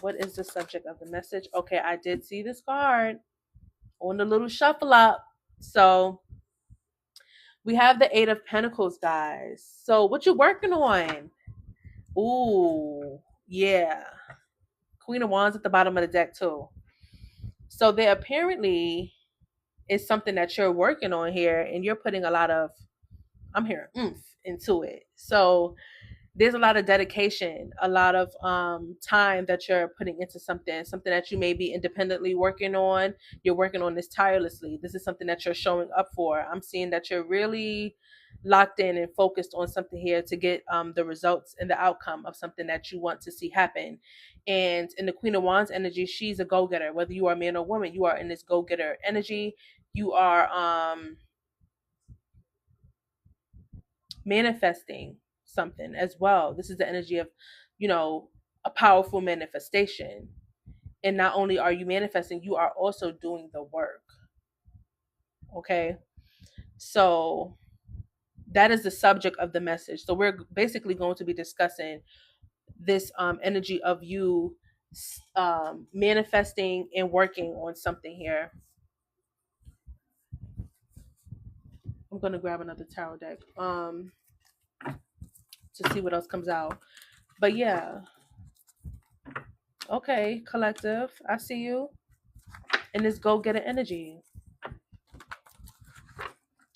What is the subject of the message? Okay, I did see this card on the little shuffle up. So we have the Eight of Pentacles, guys. So what you working on? Ooh, yeah. Queen of Wands at the bottom of the deck too. So there apparently is something that you're working on here, and you're putting a lot of, I'm hearing oomph into it. So there's a lot of dedication, a lot of time that you're putting into something that you may be independently working on. You're working on this tirelessly. This is something that you're showing up for. I'm seeing that you're really locked in and focused on something here to get the results and the outcome of something that you want to see happen. And in the Queen of Wands energy, she's a go-getter. Whether you are a man or woman, you are in this go-getter energy. You are manifesting something as well. This is the energy of, a powerful manifestation. And not only are you manifesting, you are also doing the work. Okay. So that is the subject of the message. So we're basically going to be discussing this energy of you manifesting and working on something here. I'm going to grab another tarot deck to see what else comes out. But yeah. Okay, collective. I see you in this go-getter energy.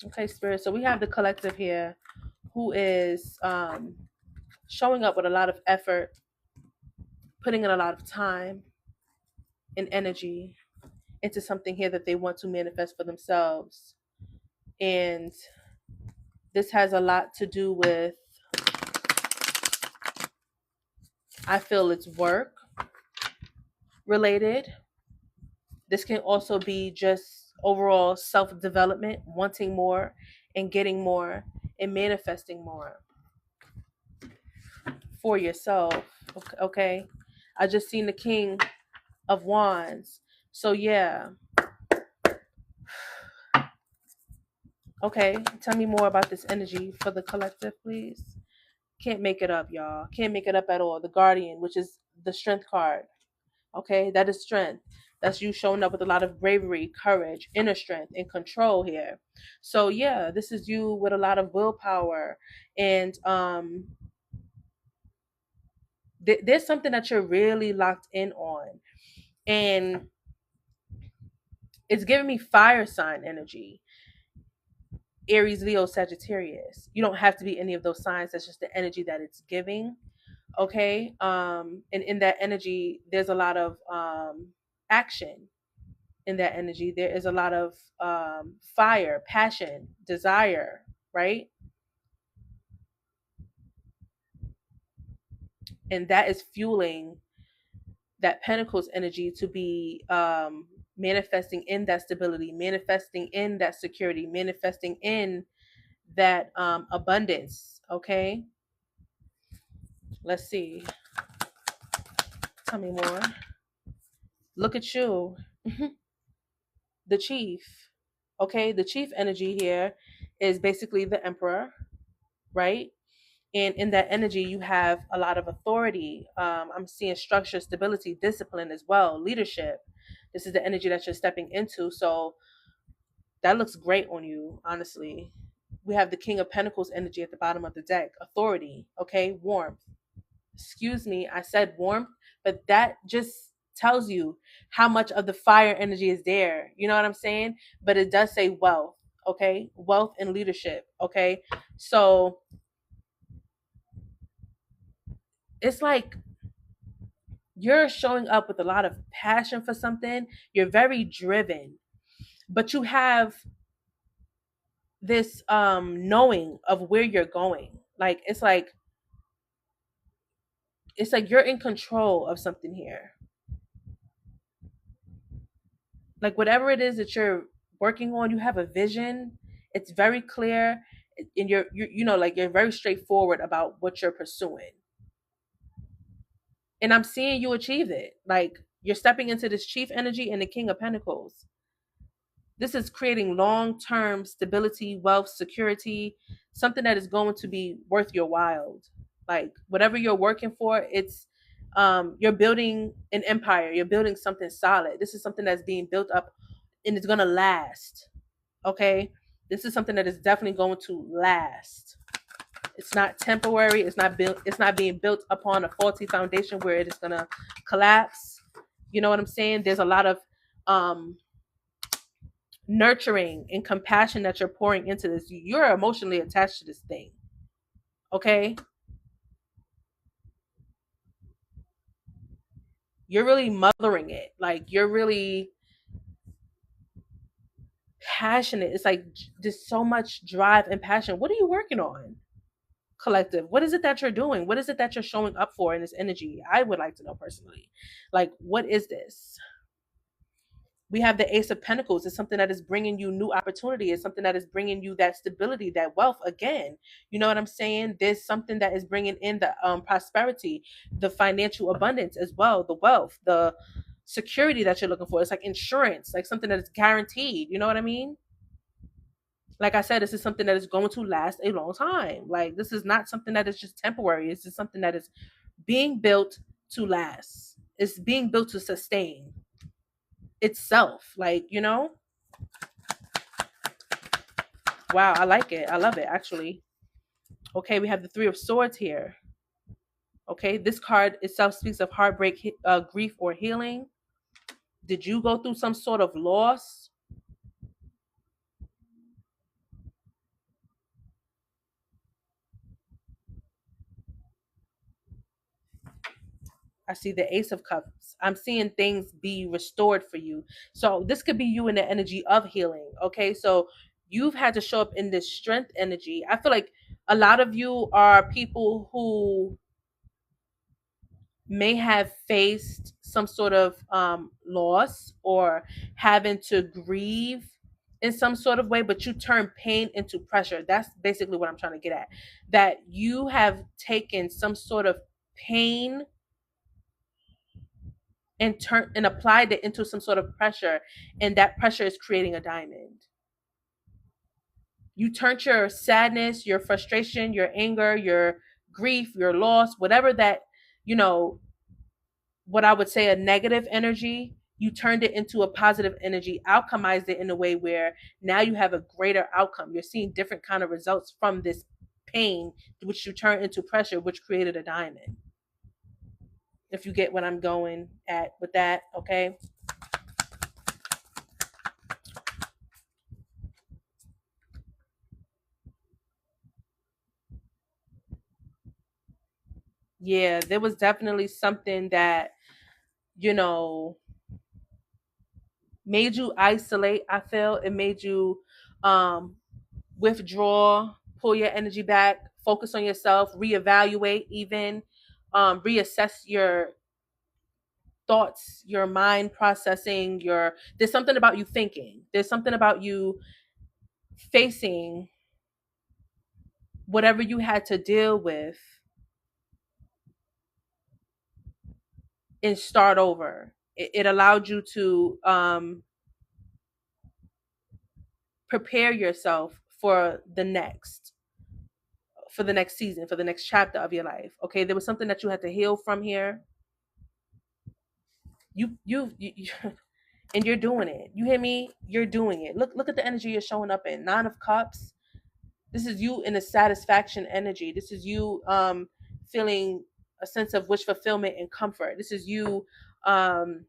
Okay, Spirit. So we have the collective here who is showing up with a lot of effort, putting in a lot of time and energy into something here that they want to manifest for themselves. And this has a lot to do with, I feel it's work related. This can also be just overall self-development, wanting more and getting more and manifesting more for yourself. Okay. I just seen the King of Wands. So yeah. Okay. Tell me more about this energy for the collective, please. Can't make it up, y'all. Can't make it up at all. The Guardian, which is the Strength card. Okay. That is strength. That's you showing up with a lot of bravery, courage, inner strength, and control here. So yeah, this is you with a lot of willpower. And there's something that you're really locked in on. And it's giving me fire sign energy. Aries, Leo, Sagittarius. You don't have to be any of those signs. That's just the energy that it's giving. Okay. And in that energy, there's a lot of action. In that energy, there is a lot of fire, passion, desire, right? And that is fueling that Pentacles energy to be manifesting in that stability, manifesting in that security, manifesting in that abundance. Okay. Let's see. Tell me more. Look at you. The Chief. Okay. The Chief energy here is basically the Emperor, right? And in that energy, you have a lot of authority. I'm seeing structure, stability, discipline as well, leadership. This is the energy that you're stepping into. So that looks great on you, honestly. We have the King of Pentacles energy at the bottom of the deck. Authority, okay? Warmth. Excuse me, I said warmth, but that just tells you how much of the fire energy is there. You know what I'm saying? But it does say wealth, okay? Wealth and leadership, okay? So it's like you're showing up with a lot of passion for something. You're very driven, but you have this knowing of where you're going. Like it's like you're in control of something here. Like whatever it is that you're working on, you have a vision. It's very clear, and you're very straightforward about what you're pursuing. And I'm seeing you achieve it. Like you're stepping into this Chief energy and the King of Pentacles. This is creating long-term stability, wealth, security, something that is going to be worth your while. Like whatever you're working for, it's You're building an empire. You're building something solid. This is something that's being built up and it's going to last. Okay. This is something that is definitely going to last. It's not temporary. It's not built. It's not being built upon a faulty foundation where it is going to collapse. You know what I'm saying? There's a lot of nurturing and compassion that you're pouring into this. You're emotionally attached to this thing. Okay. You're really mothering it. Like you're really passionate. It's like there's so much drive and passion. What are you working on, collective? What is it that you're doing? What is it that you're showing up for in this energy? I would like to know personally. Like, what is this? We have the Ace of Pentacles. It's something that is bringing you new opportunity. It's something that is bringing you that stability, that wealth again. You know what I'm saying? There's something that is bringing in the prosperity, the financial abundance as well, the wealth, the security that you're looking for. It's like insurance, like something that is guaranteed. You know what I mean? Like I said, this is something that is going to last a long time. Like this is not something that is just temporary. This is something that is being built to last. It's being built to sustain itself. Like, you know? Wow, I like it. I love it, actually. Okay, we have the Three of Swords here. Okay, this card itself speaks of heartbreak, grief, or healing. Did you go through some sort of loss? I see the Ace of Cups. I'm seeing things be restored for you. So this could be you in the energy of healing. Okay, so you've had to show up in this strength energy. I feel like a lot of you are people who may have faced some sort of loss or having to grieve in some sort of way, but you turn pain into pressure. That's basically what I'm trying to get at. That you have taken some sort of pain and turn and applied it into some sort of pressure, and that pressure is creating a diamond. You turned your sadness, your frustration, your anger, your grief, your loss, whatever that, you know, what I would say a negative energy, you turned it into a positive energy, alchemized it in a way where now you have a greater outcome. You're seeing different kind of results from this pain, which you turn into pressure, which created a diamond. If you get what I'm going at with that, okay? Yeah, there was definitely something that, you know, made you isolate. I feel it made you um withdraw, pull your energy back, focus on yourself, reevaluate, even reassess your thoughts, your mind processing, your there's something about you thinking. There's something about you facing whatever you had to deal with and start over. It allowed you to prepare yourself for the next season, for the next chapter of your life. Okay, there was something that you had to heal from here. You and you're doing it. You hear me? You're doing it. Look at the energy you're showing up in. 9 of Cups. This is you in a satisfaction energy. This is you feeling a sense of wish fulfillment and comfort. This is you having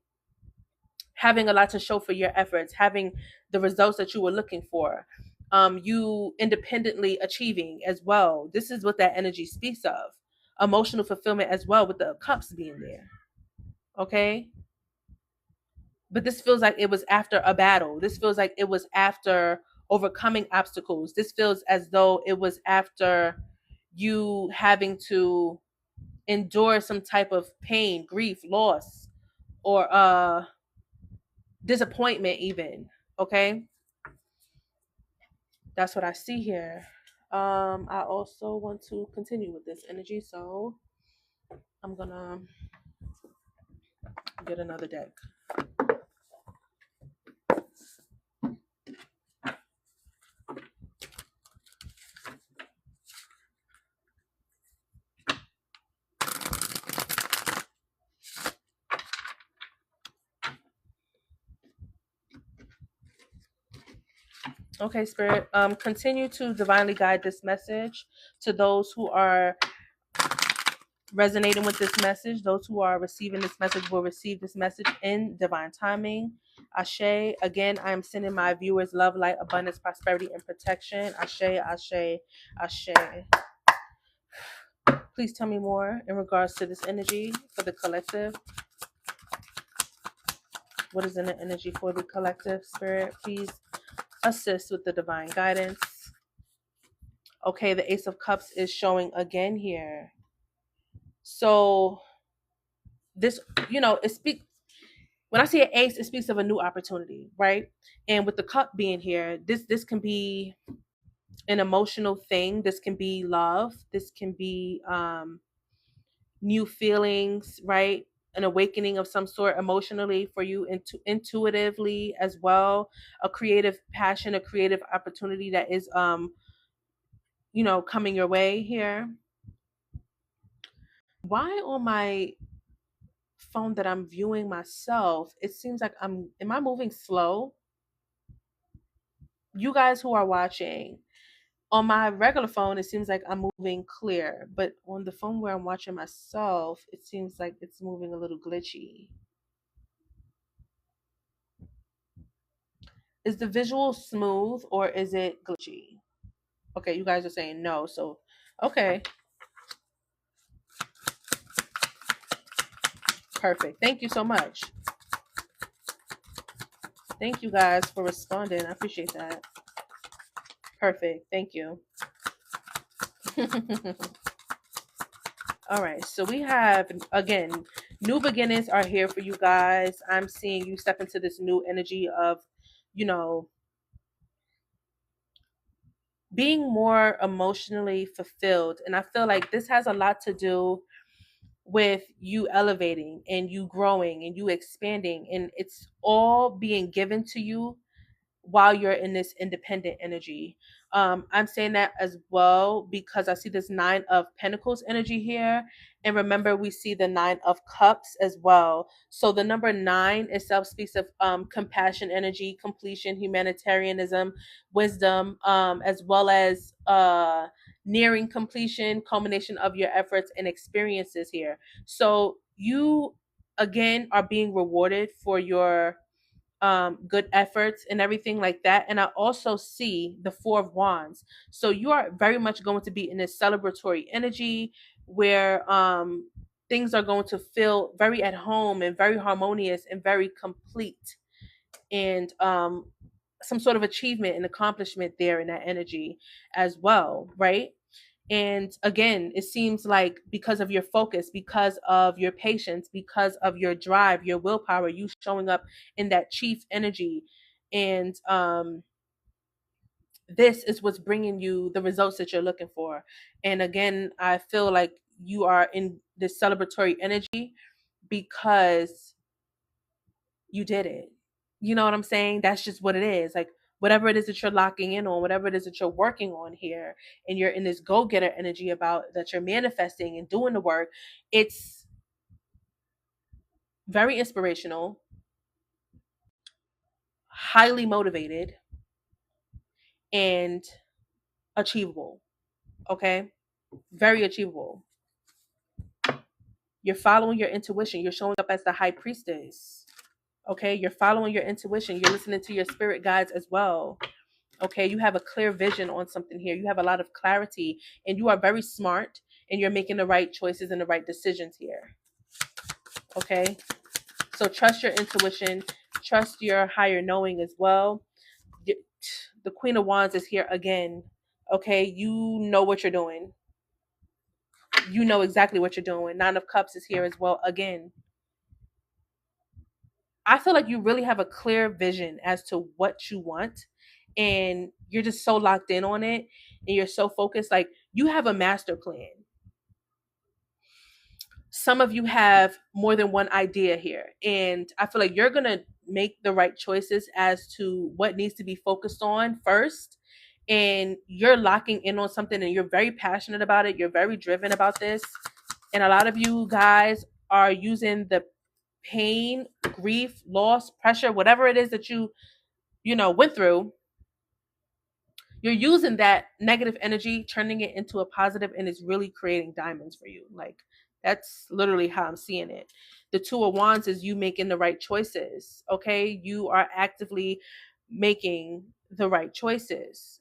a lot to show for your efforts, having the results that you were looking for. You independently achieving as well. This is what that energy speaks of. Emotional fulfillment as well, with the cups being there. Okay. But this feels like it was after a battle. This feels like it was after overcoming obstacles. This feels as though it was after you having to endure some type of pain, grief, loss, or disappointment even. Okay? That's what I see here. I also want to continue with this energy, so I'm gonna get another deck. Okay, Spirit. Continue to divinely guide this message to those who are resonating with this message. Those who are receiving this message will receive this message in divine timing. Ashe. Again, I am sending my viewers love, light, abundance, prosperity, and protection. Ashe, ashe, ashe. Please tell me more in regards to this energy for the collective. What is in the energy for the collective, Spirit? Please assist with the divine guidance. Okay, the Ace of Cups is showing again here. So this, it speaks, when I see an ace, it speaks of a new opportunity, right? And with the cup being here, this can be an emotional thing. This can be love. This can be new feelings, right? An awakening of some sort emotionally for you, intuitively as well. A creative passion, a creative opportunity that is coming your way here. Why on my phone that I'm viewing myself, it seems like am I moving slow? You guys who are watching, on my regular phone, it seems like I'm moving clear, but on the phone where I'm watching myself, it seems like it's moving a little glitchy. Is the visual smooth or is it glitchy? Okay, you guys are saying no, so okay. Perfect. Thank you so much. Thank you guys for responding. I appreciate that. Perfect. Thank you. All right. So we have, again, new beginnings are here for you guys. I'm seeing you step into this new energy of, being more emotionally fulfilled. And I feel like this has a lot to do with you elevating and you growing and you expanding. And it's all being given to you while you're in this independent energy. I'm saying that as well because I see this 9 of Pentacles energy here. And remember, we see the 9 of Cups as well. So the number 9 itself speaks of compassion, energy, completion, humanitarianism, wisdom, as well as nearing completion, culmination of your efforts and experiences here. So you, again, are being rewarded for your good efforts and everything like that. And I also see the 4 of Wands. So you are very much going to be in this celebratory energy where things are going to feel very at home and very harmonious and very complete, and some sort of achievement and accomplishment there in that energy as well, right? And again, it seems like because of your focus, because of your patience, because of your drive, your willpower, you showing up in that chief energy. And this is what's bringing you the results that you're looking for. And again, I feel like you are in this celebratory energy because you did it. You know what I'm saying? That's just what it is. Like, whatever it is that you're locking in on, whatever it is that you're working on here, and you're in this go-getter energy about that you're manifesting and doing the work, it's very inspirational, highly motivated, and achievable. Okay? Very achievable. You're following your intuition. You're showing up as the high priestess. Okay? You're following your intuition. You're listening to your spirit guides as well. Okay, you have a clear vision on something here. You have a lot of clarity and you are very smart and you're making the right choices and the right decisions here. Okay, so trust your intuition, trust your higher knowing as well. The Queen of Wands is here again. Okay, you know what you're doing. You know exactly what you're doing. 9 of Cups is here as well again. I feel like you really have a clear vision as to what you want, and you're just so locked in on it and you're so focused. Like, you have a master plan. Some of you have more than one idea here, and I feel like you're going to make the right choices as to what needs to be focused on first. And you're locking in on something and you're very passionate about it. You're very driven about this. And a lot of you guys are using the pain, grief, loss, pressure, whatever it is that you went through, You're using that negative energy, turning it into a positive, and it's really creating diamonds for you. Like, that's literally how I'm seeing it. The Two of Wands is you making the right choices. Okay, you are actively making the right choices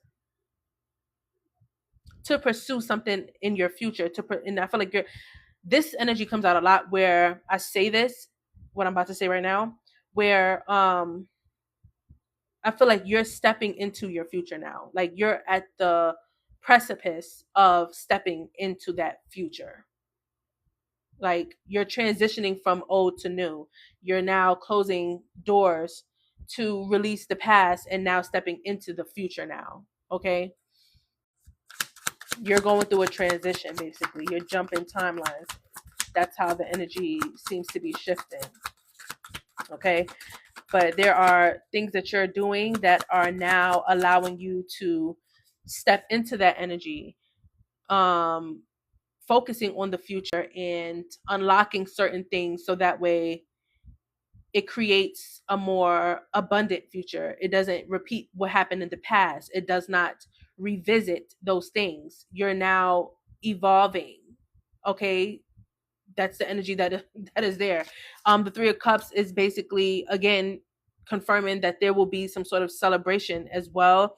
to pursue something in your future. And I feel like this energy comes out a lot where I say this, what I'm about to say right now, where I feel like you're stepping into your future now. Like, you're at the precipice of stepping into that future. Like, you're transitioning from old to new. You're now closing doors to release the past and now stepping into the future now. Okay? You're going through a transition, basically. You're jumping timelines. That's how the energy seems to be shifting. Okay? But there are things that you're doing that are now allowing you to step into that energy, focusing on the future and unlocking certain things so that way it creates a more abundant future. It doesn't repeat what happened in the past. It does not revisit those things. You're now evolving. Okay? That's the energy that is there. The Three of Cups is basically, again, confirming that there will be some sort of celebration as well.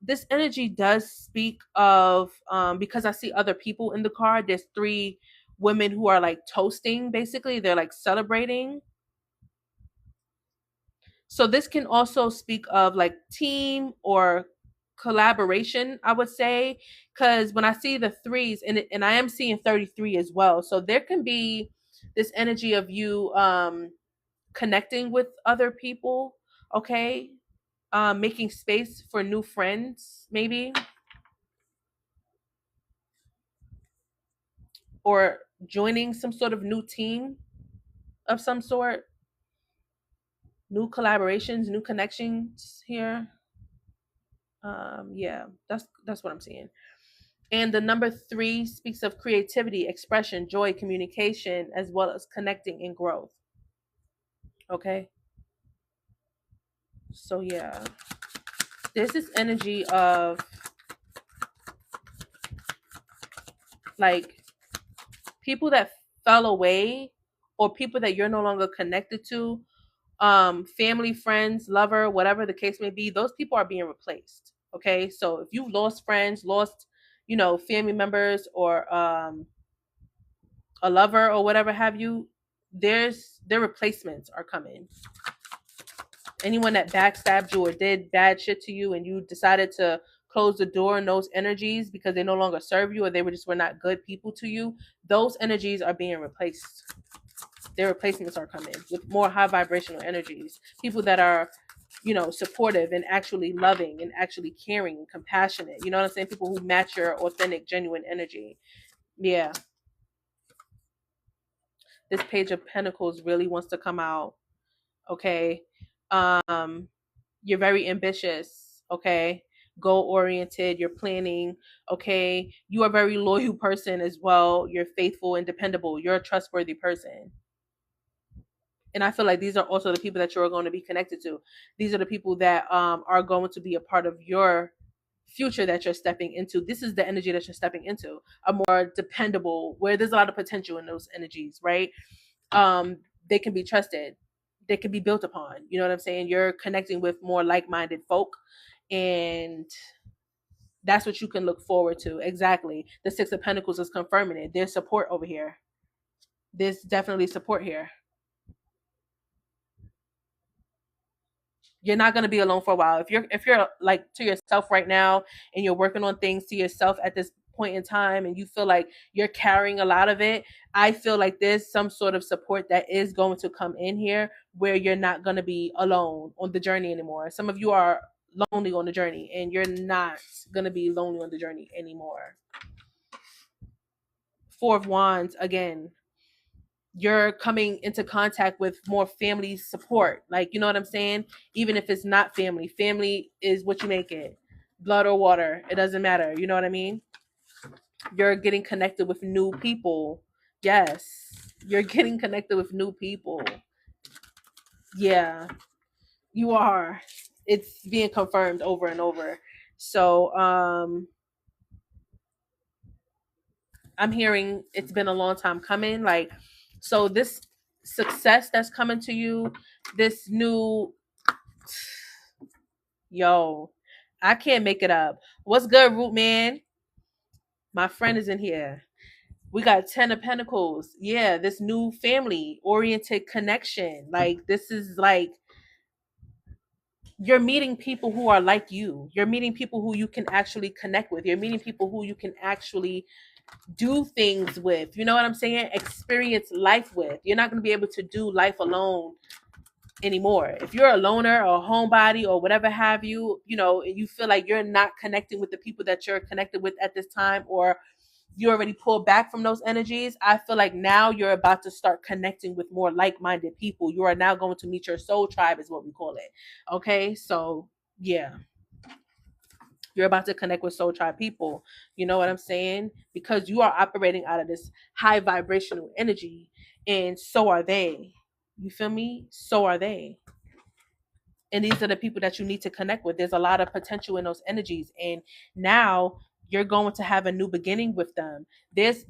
This energy does speak of, because I see other people in the card. There's three women who are like toasting, basically. They're like celebrating. So this can also speak of like team or collaboration, I would say, because when I see the threes, and I am seeing 33 as well, so there can be this energy of you connecting with other people. Okay, making space for new friends, maybe, or joining some sort of new team of some sort, new collaborations, new connections here. Yeah, that's what I'm seeing. And the number three speaks of creativity, expression, joy, communication, as well as connecting and growth. Okay. So, yeah, there's this energy of like people that fell away or people that you're no longer connected to, family, friends, lover, whatever the case may be, those people are being replaced. Okay. So if you've lost friends, lost, family members, or a lover or whatever have you, their replacements are coming. Anyone that backstabbed you or did bad shit to you and you decided to close the door on those energies because they no longer serve you or they were not good people to you, those energies are being replaced. Their replacements are coming with more high vibrational energies. People that are, supportive and actually loving and actually caring and compassionate. You know what I'm saying? People who match your authentic, genuine energy. Yeah. This Page of Pentacles really wants to come out. Okay. You're very ambitious. Okay. Goal oriented. You're planning. Okay. You are a very loyal person as well. You're faithful and dependable. You're a trustworthy person. And I feel like these are also the people that you're going to be connected to. These are the people that are going to be a part of your future that you're stepping into. This is the energy that you're stepping into. A more dependable, where there's a lot of potential in those energies, right? They can be trusted. They can be built upon. You know what I'm saying? You're connecting with more like-minded folk, and that's what you can look forward to. Exactly. The Six of Pentacles is confirming it. There's support over here. There's definitely support here. You're not going to be alone for a while. If you're like to yourself right now and you're working on things to yourself at this point in time and you feel like you're carrying a lot of it, I feel like there's some sort of support that is going to come in here where you're not going to be alone on the journey anymore. Some of you are lonely on the journey and you're not going to be lonely on the journey anymore. Four of Wands, again, you're coming into contact with more family support. Like, you know what I'm saying? Even if it's not family, family is what you make it. Blood or water, it doesn't matter. You know what I mean? You're getting connected with new people. Yes, you're getting connected with new people. Yeah, you are. It's being confirmed over and over. So I'm hearing it's been a long time coming. Like, so this success that's coming to you, this new, yo, I can't make it up. What's good, Root Man? My friend is in here. We got 10 of Pentacles. Yeah, this new family oriented connection. Like, this is like, you're meeting people who are like you. You're meeting people who you can actually connect with. You're meeting people who you can actually do things with. You know what I'm saying? Experience life with. You're not going to be able to do life alone anymore. If you're a loner or a homebody or whatever have you, you know, you feel like you're not connecting with the people that you're connected with at this time, or you already pulled back from those energies, I feel like now you're about to start connecting with more like-minded people. You are now going to meet your soul tribe, is what we call it. Okay, so yeah, you're about to connect with soul tribe people. You know what I'm saying? Because you are operating out of this high vibrational energy, and so are they. You feel me? So are they. And these are the people that you need to connect with. There's a lot of potential in those energies, and now you're going to have a new beginning with them. There's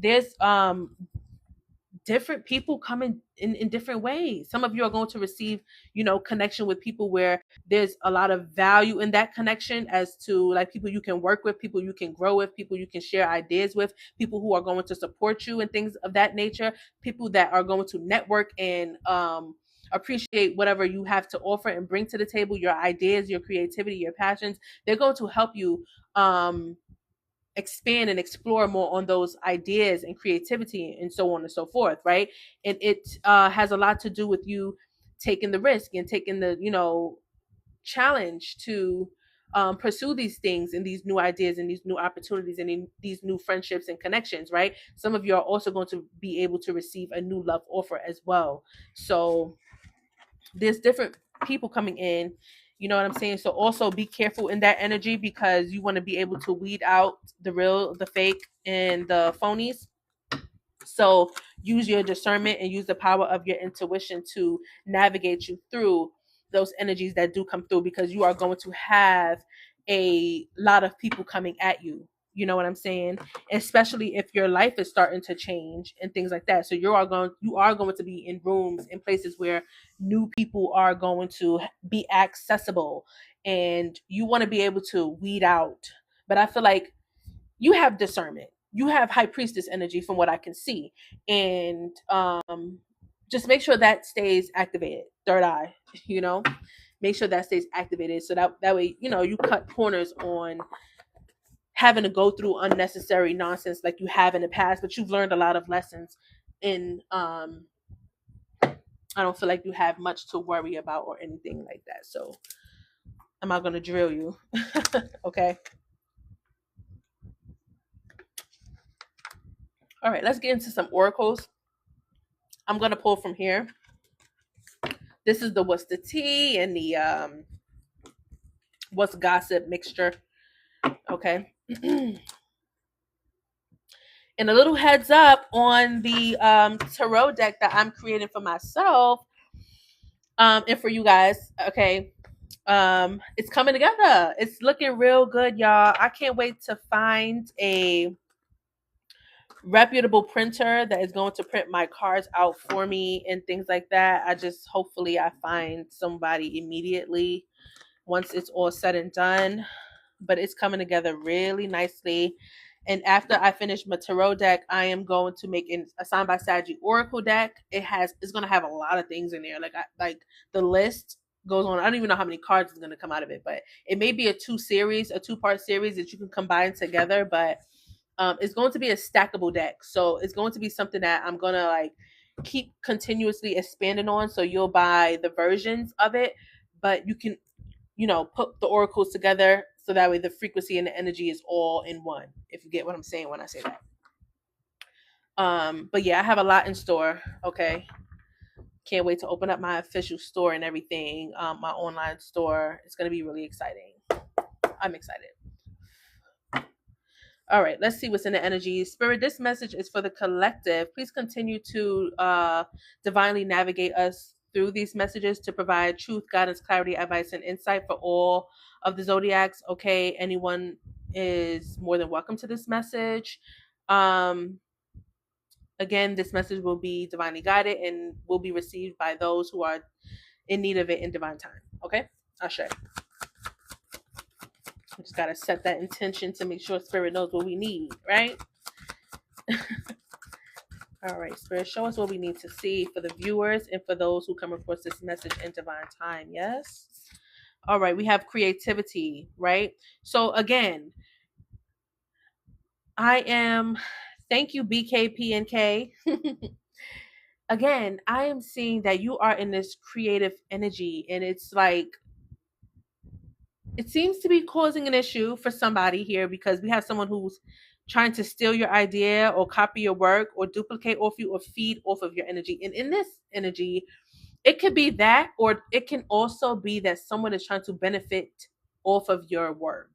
different people coming in different ways. Some of you are going to receive, you know, connection with people where there's a lot of value in that connection, as to like people you can work with, people you can grow with, people you can share ideas with, people who are going to support you and things of that nature, people that are going to network and appreciate whatever you have to offer and bring to the table, your ideas, your creativity, your passions. They're going to help you expand and explore more on those ideas and creativity and so on and so forth, right? And it has a lot to do with you taking the risk and taking the, you know, challenge to pursue these things and these new ideas and these new opportunities and in these new friendships and connections, right? Some of you are also going to be able to receive a new love offer as well. So there's different people coming in. You know what I'm saying? So also be careful in that energy, because you want to be able to weed out the real, the fake, and the phonies. So use your discernment and use the power of your intuition to navigate you through those energies that do come through, because you are going to have a lot of people coming at you. You know what I'm saying? Especially if your life is starting to change and things like that. So you are going to be in rooms, in places where new people are going to be accessible, and you want to be able to weed out. But I feel like you have discernment. You have high priestess energy from what I can see. And just make sure that stays activated. Third eye, you know, make sure that stays activated, so that way, you know, you cut corners on having to go through unnecessary nonsense like you have in the past, but you've learned a lot of lessons. And I don't feel like you have much to worry about or anything like that. So I'm not going to drill you. Okay. All right, let's get into some oracles. I'm going to pull from here. This is the what's the tea and the what's gossip mixture. Okay. And a little heads up on the tarot deck that I'm creating for myself and for you guys. Okay. It's coming together. It's looking real good, y'all. I can't wait to find a reputable printer that is going to print my cards out for me and things like that. Hopefully I find somebody immediately once it's all said and done. But it's coming together really nicely. And after I finish my tarot deck, I am going to make a SignedBySagi Oracle deck. It's going to have a lot of things in there. Like the list goes on. I don't even know how many cards is going to come out of it, but it may be a two-part series that you can combine together. But it's going to be a stackable deck. So it's going to be something that I'm going to like keep continuously expanding on. So you'll buy the versions of it, but you can, you know, put the oracles together so that way the frequency and the energy is all in one, if you get what I'm saying when I say that. But yeah, I have a lot in store. Okay. Can't wait to open up my official store and everything. My online store. It's going to be really exciting. I'm excited. All right, let's see what's in the energy. Spirit, this message is for the collective. Please continue to divinely navigate us through these messages to provide truth, guidance, clarity, advice, and insight for all of the zodiacs. Okay, anyone is more than welcome to this message. Again, this message will be divinely guided and will be received by those who are in need of it in divine time. Okay, Ashe. We just gotta set that intention to make sure Spirit knows what we need, right? All right, Spirit, show us what we need to see for the viewers and for those who come across this message in divine time. Yes. All right, we have creativity, right? So again, thank you, BKPNK. Again, I am seeing that you are in this creative energy, and it's like, it seems to be causing an issue for somebody here because we have someone who's trying to steal your idea or copy your work or duplicate off you or feed off of your energy. And in this energy, it could be that, or it can also be that someone is trying to benefit off of your work.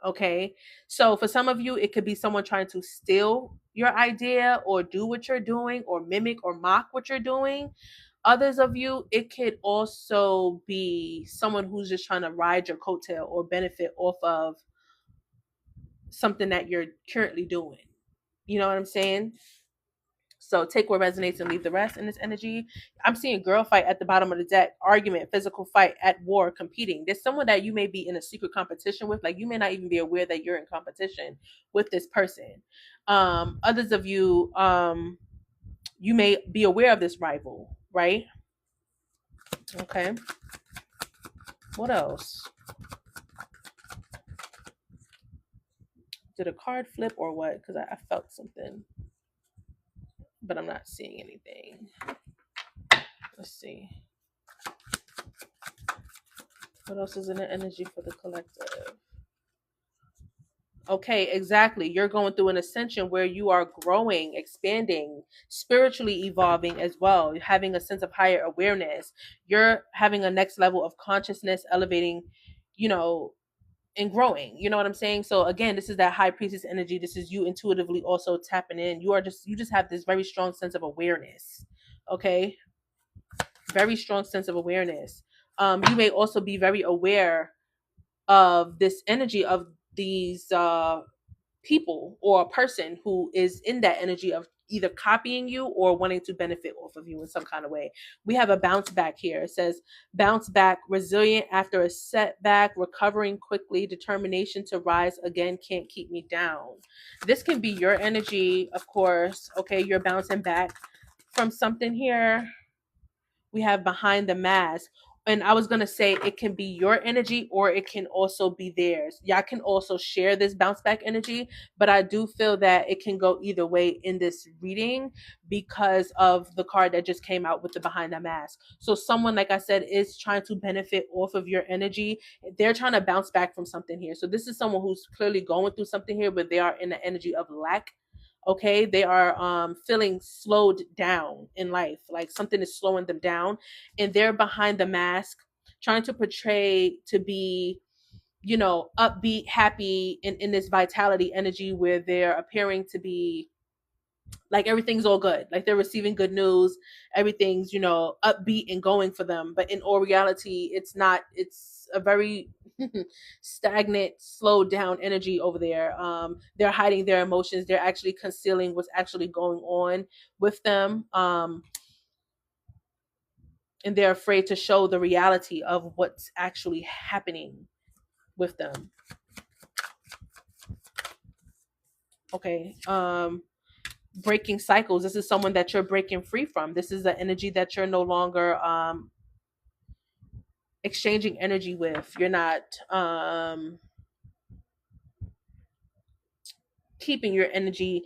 Okay. So for some of you, it could be someone trying to steal your idea or do what you're doing or mimic or mock what you're doing. Others of you, it could also be someone who's just trying to ride your coattail or benefit off of something that you're currently doing. You know what I'm saying? So take what resonates and leave the rest in this energy. I'm seeing girl fight at the bottom of the deck, argument, physical fight, at war, competing. There's someone that you may be in a secret competition with. Like, you may not even be aware that you're in competition with this person. Others of you, you may be aware of this rival, right? Okay. What else? Did a card flip or what? Because I felt something, but I'm not seeing anything. Let's see. What else is in the energy for the collective? Okay, exactly. You're going through an ascension where you are growing, expanding, spiritually evolving as well, having a sense of higher awareness. You're having a next level of consciousness, elevating, and growing. You know what I'm saying? So again, this is that high priestess energy. This is you intuitively also tapping in. You just have this very strong sense of awareness. Okay? Very strong sense of awareness. You may also be very aware of this energy of these people or a person who is in that energy of either copying you or wanting to benefit off of you in some kind of way. We have a bounce back here. It says bounce back, resilient after a setback, recovering quickly, determination to rise again, can't keep me down. This can be your energy, of course. Okay, you're bouncing back from something here. We have behind the mask. And I was going to say it can be your energy or it can also be theirs. Y'all can also share this bounce back energy, but I do feel that it can go either way in this reading because of the card that just came out with the behind the mask. So someone, like I said, is trying to benefit off of your energy. They're trying to bounce back from something here. So this is someone who's clearly going through something here, but they are in the energy of lack. Okay, they are feeling slowed down in life, like something is slowing them down, and they're behind the mask trying to portray to be upbeat, happy, in this vitality energy where they're appearing to be like everything's all good, like they're receiving good news, everything's upbeat and going for them, but in all reality it's not. It's a very stagnant, slowed down energy over there. They're hiding their emotions, they're actually concealing what's actually going on with them, and they're afraid to show the reality of what's actually happening with them. Okay. Breaking cycles. This is someone that you're breaking free from. This is the energy that you're no longer exchanging energy with. You're not keeping your energy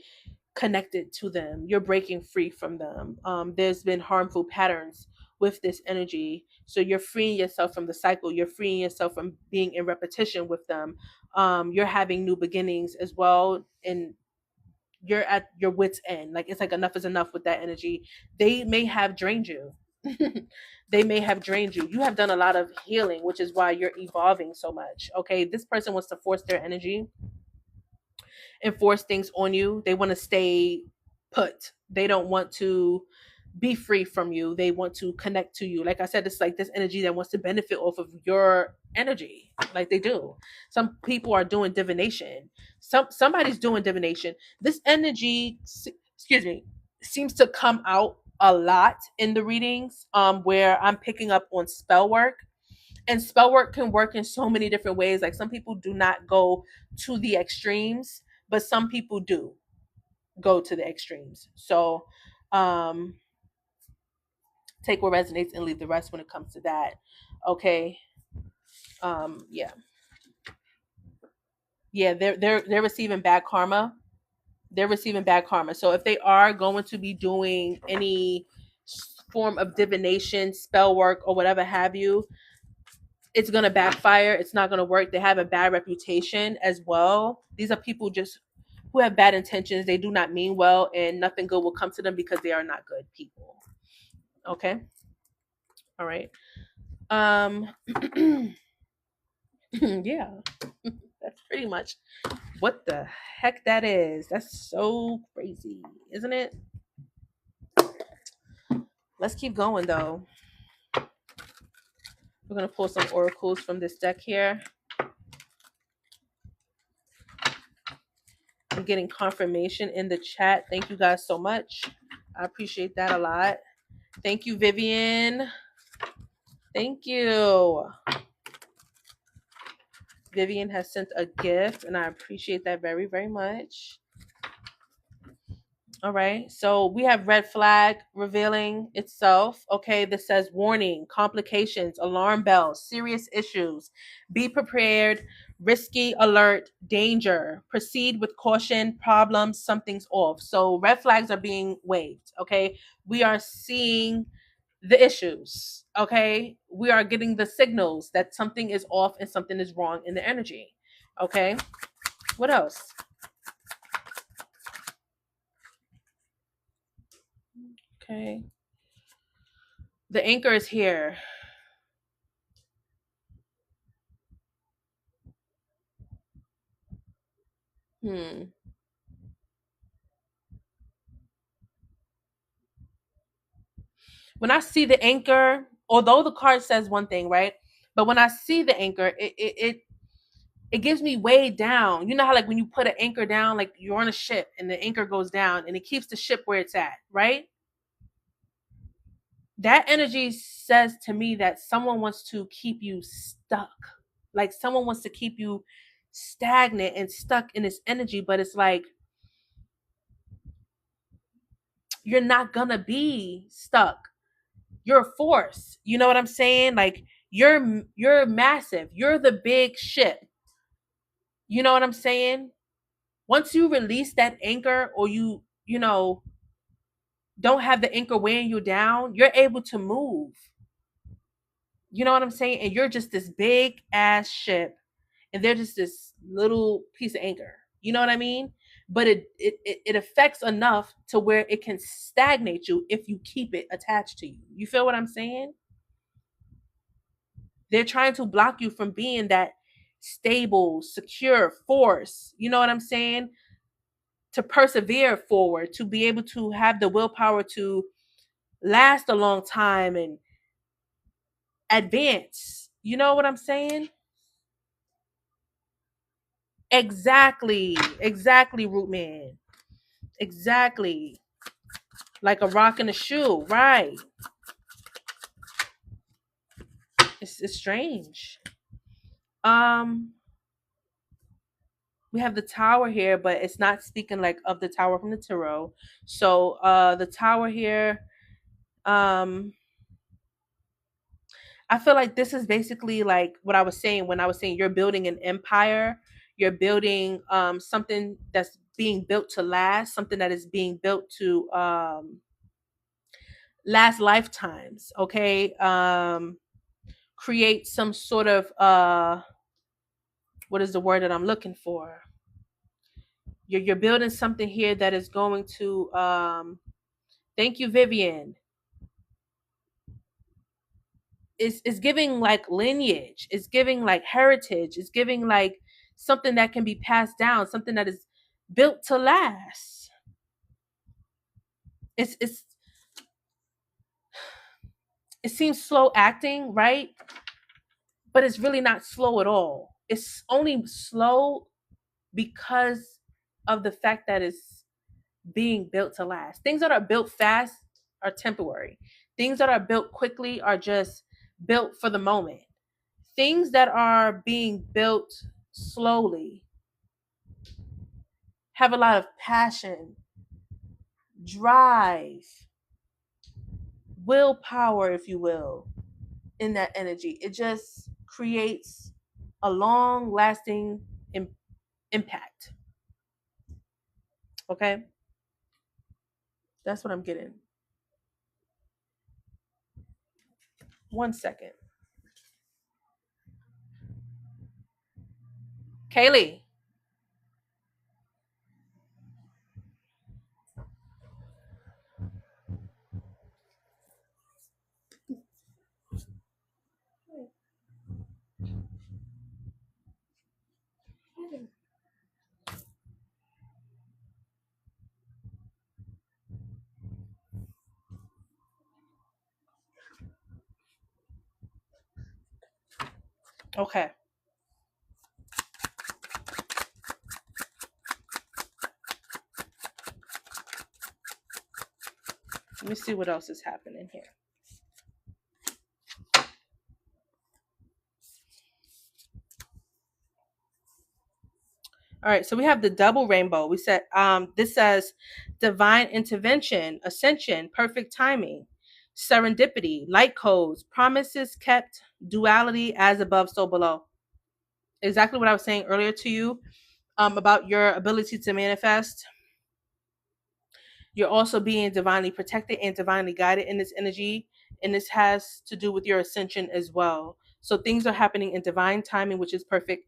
connected to them. You're breaking free from them. There's been harmful patterns with this energy, so you're freeing yourself from the cycle. You're freeing yourself from being in repetition with them. You're having new beginnings as well, and you're at your wit's end. Like, it's like enough is enough with that energy. They may have drained you. They may have drained you. You have done a lot of healing, which is why you're evolving so much. Okay, this person wants to force their energy and force things on you. They want to stay put. They don't want to be free from you. They want to connect to you. Like I said, it's like this energy that wants to benefit off of your energy, like they do. Some people are doing divination. Somebody's doing divination. This energy, excuse me, seems to come out a lot in the readings, where I'm picking up on spell work. And spell work can work in so many different ways. Like some people do not go to the extremes, but some people do go to the extremes. So um take what resonates and leave the rest when it comes to that. Okay. Yeah. Yeah, they're receiving bad karma. They're receiving bad karma. So if they are going to be doing any form of divination, spell work, or whatever have you, it's gonna backfire. It's not gonna work. They have a bad reputation as well. These are people just who have bad intentions. They do not mean well, and nothing good will come to them because they are not good people. Okay. All right. Yeah, that's pretty much what the heck that is. That's so crazy, isn't it? Let's keep going though. We're gonna pull some oracles from this deck here. I'm getting confirmation in the chat. Thank you guys so much. I appreciate that a lot. Thank you, Vivian. Thank you. Vivian has sent a gift, and I appreciate that very, very much. All right. So we have red flag revealing itself. Okay. This says warning, complications, alarm bells, serious issues. Be prepared, risky, alert, danger. Proceed with caution, problems, something's off. So red flags are being waved. Okay. We are seeing the issues. Okay. We are getting the signals that something is off and something is wrong in the energy. Okay. What else? Okay. The anchor is here. Hmm. When I see the anchor, although the card says one thing, right? But when I see the anchor, it gives me way down. You know how like when you put an anchor down, like you're on a ship and the anchor goes down and it keeps the ship where it's at, right? That energy says to me that someone wants to keep you stuck. Like someone wants to keep you stagnant and stuck in this energy, but it's like you're not gonna be stuck. You're a force. You know what I'm saying? Like you're massive. You're the big ship. You know what I'm saying? Once you release that anchor, or you know don't have the anchor weighing you down, you're able to move. You know what I'm saying? And you're just this big ass ship, and they're just this little piece of anchor. You know what I mean? But it affects enough to where it can stagnate you if you keep it attached to you. You feel what I'm saying? They're trying to block you from being that stable, secure force. You know what I'm saying? To persevere forward, to be able to have the willpower to last a long time and advance. You know what I'm saying? Exactly. Exactly, Rootman. Exactly. Like a rock in a shoe. Right. It's strange. Um, we have the tower here, but it's not speaking like of the tower from the tarot. So the tower here, um I feel like this is basically like what I was saying when I was saying you're building an empire. You're building something that's being built to last, something that is being built to last lifetimes. Okay. Create some sort of what is the word that I'm looking for? You're building something here that is going to thank you, Vivian. It's giving like lineage, it's giving like heritage, it's giving like something that can be passed down, something that is built to last. It's it seems slow acting, right? But it's really not slow at all. It's only slow because of the fact that it's being built to last. Things that are built fast are temporary. Things that are built quickly are just built for the moment. Things that are being built slowly have a lot of passion, drive, willpower, if you will, in that energy. It just creates a long lasting impact. Okay? That's what I'm getting. 1 second. Kaylee. Okay. Let me see what else is happening here. All right, so we have the double rainbow. We said this says divine intervention, ascension, perfect timing, serendipity, light codes, promises kept, duality, as above, so below. Exactly what I was saying earlier to you about your ability to manifest. You're also being divinely protected and divinely guided in this energy, and this has to do with your ascension as well. So things are happening in divine timing, which is perfect.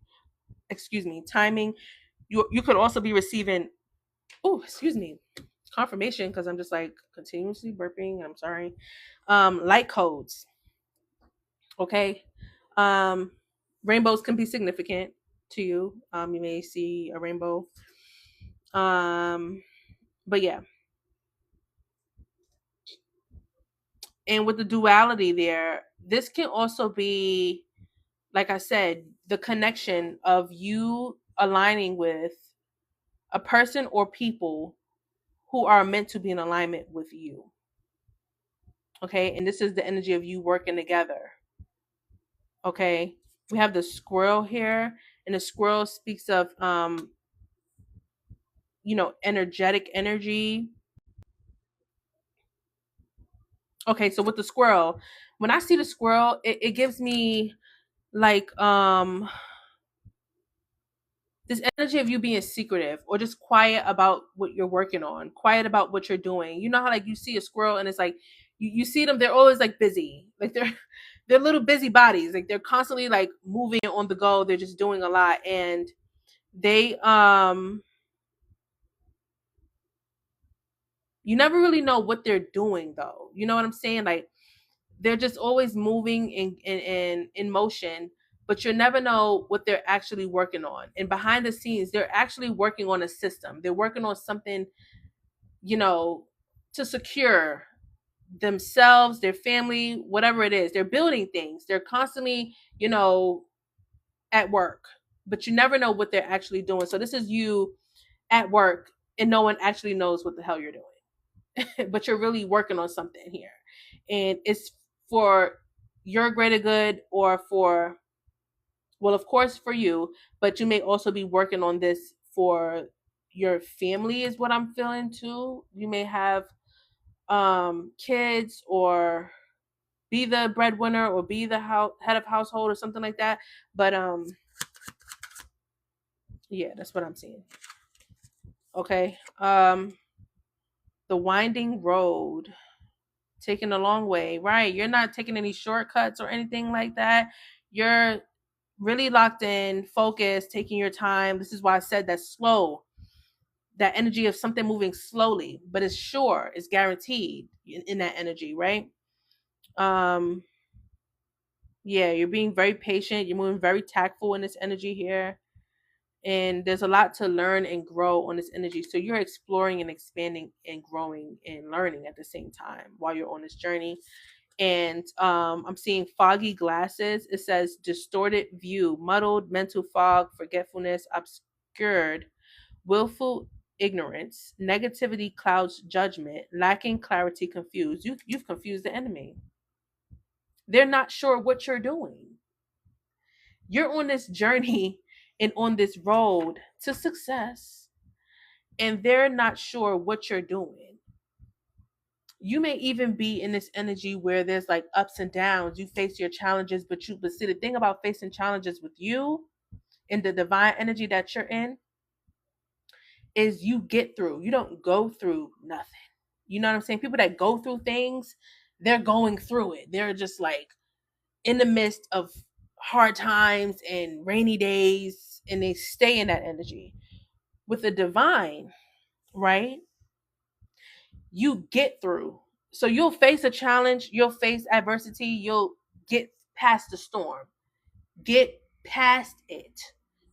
Excuse me, timing. You could also be receiving, confirmation, because I'm just like continuously burping. I'm sorry. Light codes. Okay. Rainbows can be significant to you. You may see a rainbow. But yeah. And with the duality there, this can also be, like I said, the connection of you aligning with a person or people who are meant to be in alignment with you. Okay. And this is the energy of you working together. Okay. We have the squirrel here, and the squirrel speaks of, energetic energy. Okay. So with the squirrel, when I see the squirrel, it gives me like, this energy of you being secretive or just quiet about what you're working on, quiet about what you're doing. You know how like you see a squirrel and it's like you see them, they're always like busy. Like they're little busy bodies. Like they're constantly like moving on the go. They're just doing a lot. And they you never really know what they're doing though. You know what I'm saying? Like they're just always moving in motion, but you'll never know what they're actually working on. And behind the scenes, they're actually working on a system. They're working on something, to secure themselves, their family, whatever it is. They're building things. They're constantly, at work, but you never know what they're actually doing. So this is you at work and no one actually knows what the hell you're doing, but you're really working on something here. And it's for your greater good or for, well, of course, for you, but you may also be working on this for your family, is what I'm feeling too. You may have kids or be the breadwinner or be the head of household or something like that. But yeah, that's what I'm seeing. Okay. The winding road, taking a long way, right? You're not taking any shortcuts or anything like that. You're really locked in, focused, taking your time. This is why I said that slow, that energy of something moving slowly, but it's sure, it's guaranteed in that energy, right? Um, yeah, you're being very patient. You're moving very tactful in this energy here. And there's a lot to learn and grow on this energy. So you're exploring and expanding and growing and learning at the same time while you're on this journey. And I'm seeing foggy glasses. It says distorted view, muddled mental fog, forgetfulness, obscured, willful ignorance, negativity clouds judgment, lacking clarity, confused. You've confused the enemy. They're not sure what you're doing. You're on this journey and on this road to success, and they're not sure what you're doing. You may even be in this energy where there's like ups and downs. You face your challenges, but see, the thing about facing challenges with you in the divine energy that you're in is you get through. You don't go through nothing. You know what I'm saying? People that go through things, they're going through it. They're just like in the midst of hard times and rainy days, and they stay in that energy. With the divine, right? You get through. So you'll face a challenge, you'll face adversity, you'll get past the storm, get past it,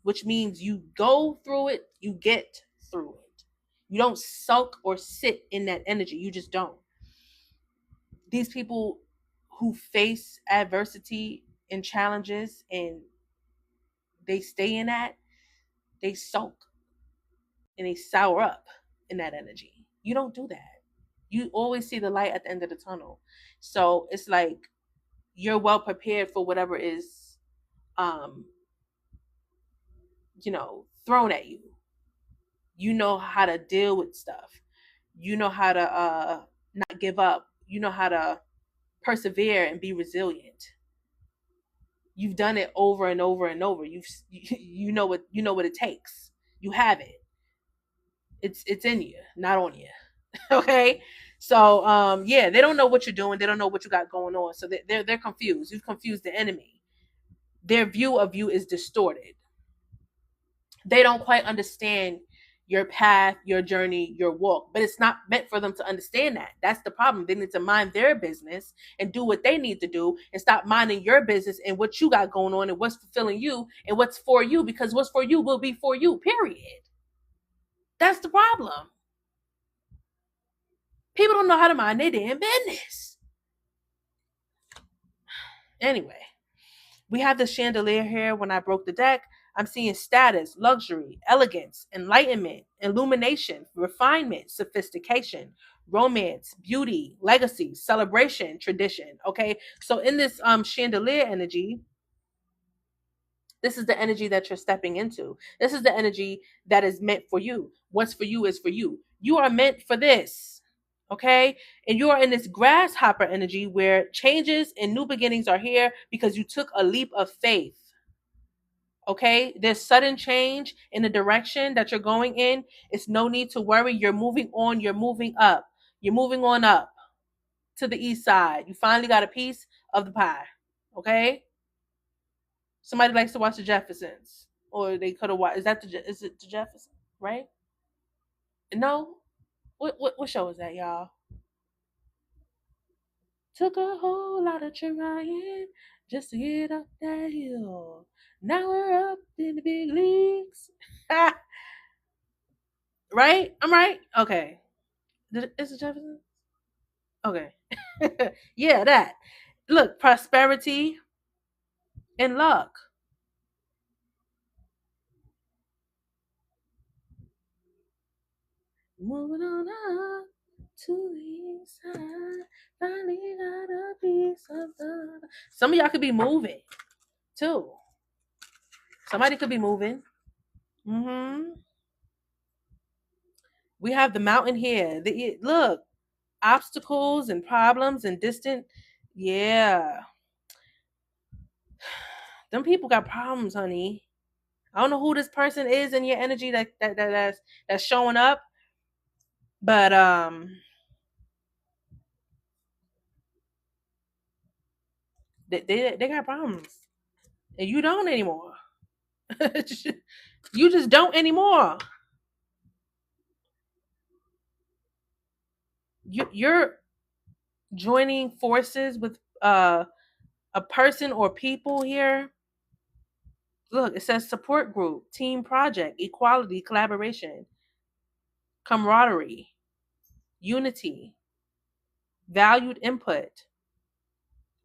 which means you go through it, you get through it. You don't sulk or sit in that energy. You just don't. These people who face adversity and challenges and they stay in that, they sulk and they sour up in that energy. You don't do that. You always see the light at the end of the tunnel. So it's like you're well prepared for whatever is um thrown at you. You know how to deal with stuff. You know how to not give up. You know how to persevere and be resilient. You've done it over and over and over. You know what it takes. You have it. It's in you, not on you. Okay. So yeah, they don't know what you're doing. They don't know what you got going on. So they're confused. You've confused the enemy. Their view of you is distorted. They don't quite understand your path, your journey, your walk. But it's not meant for them to understand that. That's the problem. They need to mind their business and do what they need to do and stop minding your business and what you got going on and what's fulfilling you and what's for you, because what's for you will be for you, period. That's the problem. People don't know how to mind their damn business. Anyway, we have the chandelier here. When I broke the deck, I'm seeing status, luxury, elegance, enlightenment, illumination, refinement, sophistication, romance, beauty, legacy, celebration, tradition. Okay. So in this chandelier energy, this is the energy that you're stepping into. This is the energy that is meant for you. What's for you is for you. You are meant for this. Okay. And you are in this grasshopper energy where changes and new beginnings are here because you took a leap of faith. Okay. There's sudden change in the direction that you're going in. It's no need to worry. You're moving on. You're moving up. You're moving on up to the east side. You finally got a piece of the pie. Okay. Somebody likes to watch the Jeffersons, or they could have watched. Is it the Jeffersons? Right? No. What show is that, y'all? Took a whole lot of trying just to get up that hill. Now we're up in the big leagues. Right? I'm right. Okay. Is it Jefferson? Okay. Yeah, that. Look, prosperity and luck. Moving on up to the inside. Finally got a piece of the. Some of y'all could be moving too. Somebody could be moving. We have the mountain here. Look, obstacles and problems and distant. Yeah, them people got problems, honey. I don't know who this person is in your energy that's showing up, but they got problems, and you don't anymore. You just don't anymore. You're joining forces with a person or people here. Look, it says support group, team project, equality, collaboration, camaraderie, unity, valued input.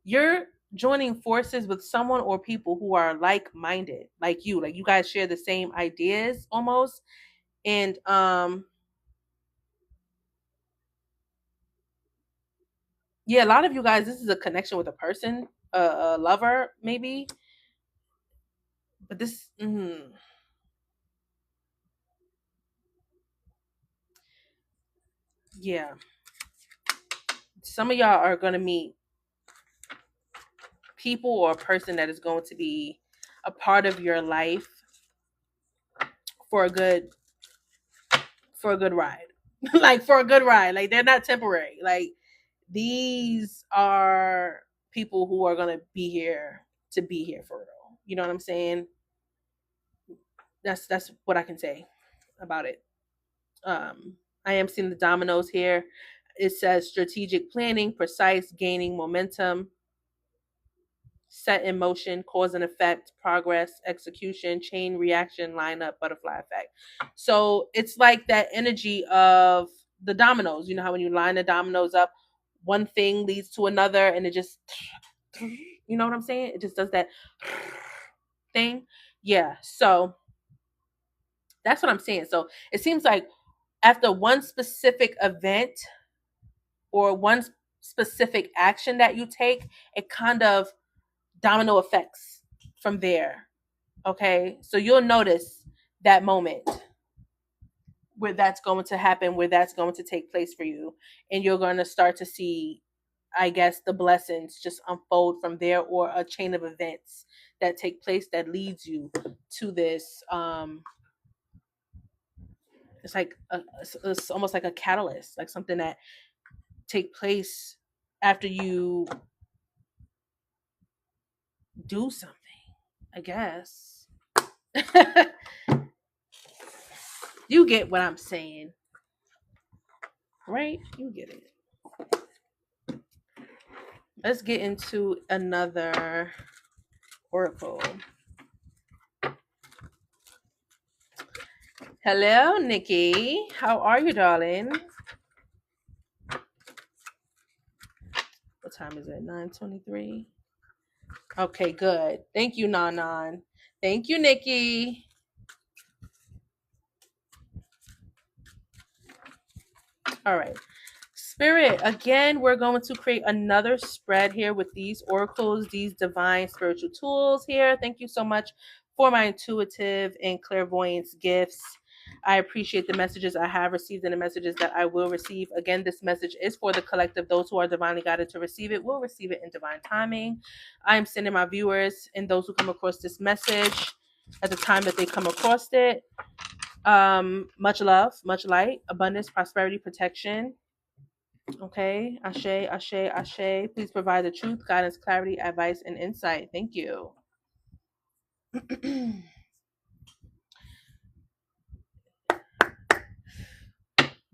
you're joining forces with someone or people who are like-minded, like you. Like you guys share the same ideas almost. And yeah, a lot of you guys, this is a connection with a person, a lover maybe. But this yeah, some of y'all are going to meet people or a person that is going to be a part of your life for a good ride. Like for a good ride. Like they're not temporary. Like these are people who are going to be here for real. You know what I'm saying? That's what I can say about it. I am seeing the dominoes here. It says strategic planning, precise, gaining momentum, set in motion, cause and effect, progress, execution, chain reaction, lineup, butterfly effect. So it's like that energy of the dominoes. You know how when you line the dominoes up, one thing leads to another, and it just, you know what I'm saying? It just does that thing. Yeah. So that's what I'm saying. So it seems like after one specific event or one specific action that you take, it kind of domino effects from there. Okay. So you'll notice that moment where that's going to happen, where that's going to take place for you. And you're going to start to see, I guess, the blessings just unfold from there, or a chain of events that take place that leads you to this. It's like it's almost like a catalyst, like something that take place after you do something, I guess. You get what I'm saying, right? You get it. Let's get into another oracle. Hello, Nikki. How are you, darling? What time is it? 9:23. Okay, good. Thank you, Nanan. Thank you, Nikki. All right. Spirit, again, we're going to create another spread here with these oracles, these divine spiritual tools here. Thank you so much for my intuitive and clairvoyance gifts. I appreciate the messages I have received and the messages that I will receive. Again, this message is for the collective. Those who are divinely guided to receive it will receive it in divine timing. I am sending my viewers and those who come across this message at the time that they come across it. Much love, much light, abundance, prosperity, protection. Okay, Ashe, Ashe, Ashe. Please provide the truth, guidance, clarity, advice, and insight. Thank you.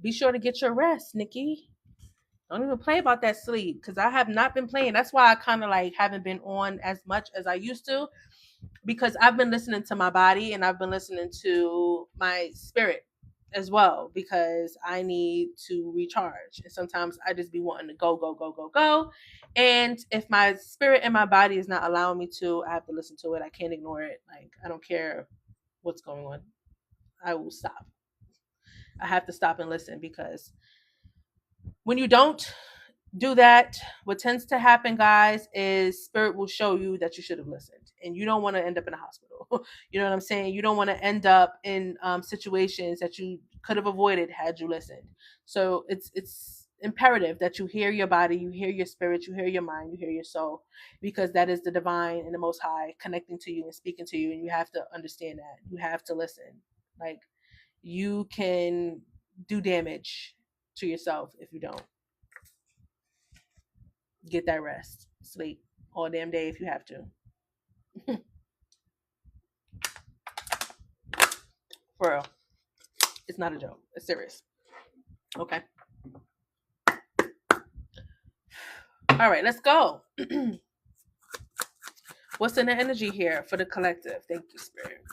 Be sure to get your rest, Nikki. Don't even play about that sleep, because I have not been playing. That's why I kind of like haven't been on as much as I used to, because I've been listening to my body and I've been listening to my spirit as well, because I need to recharge. And sometimes I just be wanting to go, go, go, go, go. And if my spirit and my body is not allowing me to, I have to listen to it. I can't ignore it. Like, I don't care what's going on. I will stop. I have to stop and listen, because when you don't do that, what tends to happen, guys, is spirit will show you that you should have listened, and you don't want to end up in a hospital. You know what I'm saying? You don't want to end up in situations that you could have avoided had you listened. So it's imperative that you hear your body, you hear your spirit, you hear your mind, you hear your soul, because that is the divine and the most high connecting to you and speaking to you, and you have to understand that. You have to listen. Like, you can do damage to yourself if you don't. Get that rest. Sleep all damn day if you have to. For real. It's not a joke. It's serious. Okay. All right, let's go. What's in the energy here for the collective? Thank you, Spirit.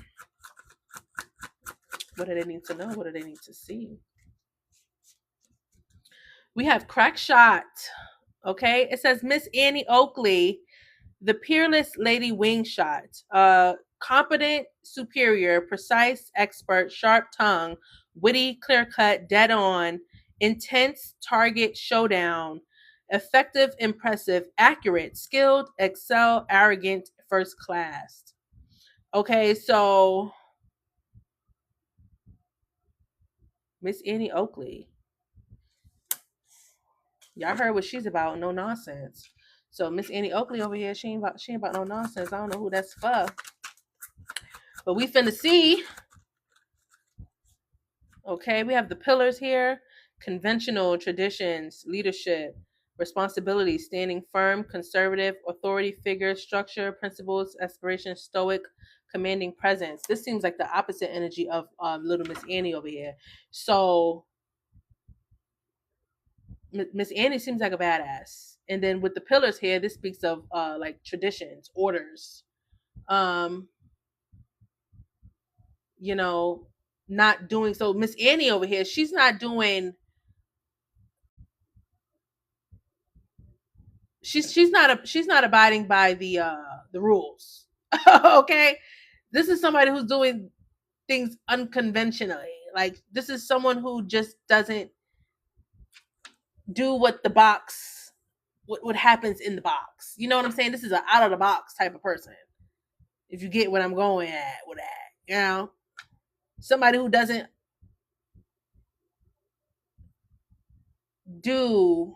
What do they need to know? What do they need to see? We have crack shot. Okay, it says Miss Annie Oakley, the peerless lady wingshot, competent, superior, precise, expert, sharp tongue, witty, clear cut, dead on, intense, target, showdown, effective, impressive, accurate, skilled, excel, arrogant, first class. Okay, so Miss Annie Oakley, y'all heard what she's about, no nonsense. So Miss Annie Oakley over here, she ain't about no nonsense. I don't know who that's for. But we finna see. Okay, we have the pillars here: conventional, traditions, leadership, responsibility, standing firm, conservative, authority figure, structure, principles, aspiration, stoic, commanding presence. This seems like the opposite energy of little Miss Annie over here. So Miss Annie seems like a badass. And then with the pillars here, this speaks of like traditions, orders. Um, you know, not doing so. Miss Annie over here, she's not doing. She's not abiding by the rules. Okay, this is somebody who's doing things unconventionally. Like this is someone who just doesn't do what the box what happens in the box. You know what I'm saying? This is an out of the box type of person. If you get what I'm going at with that, you know, somebody who doesn't do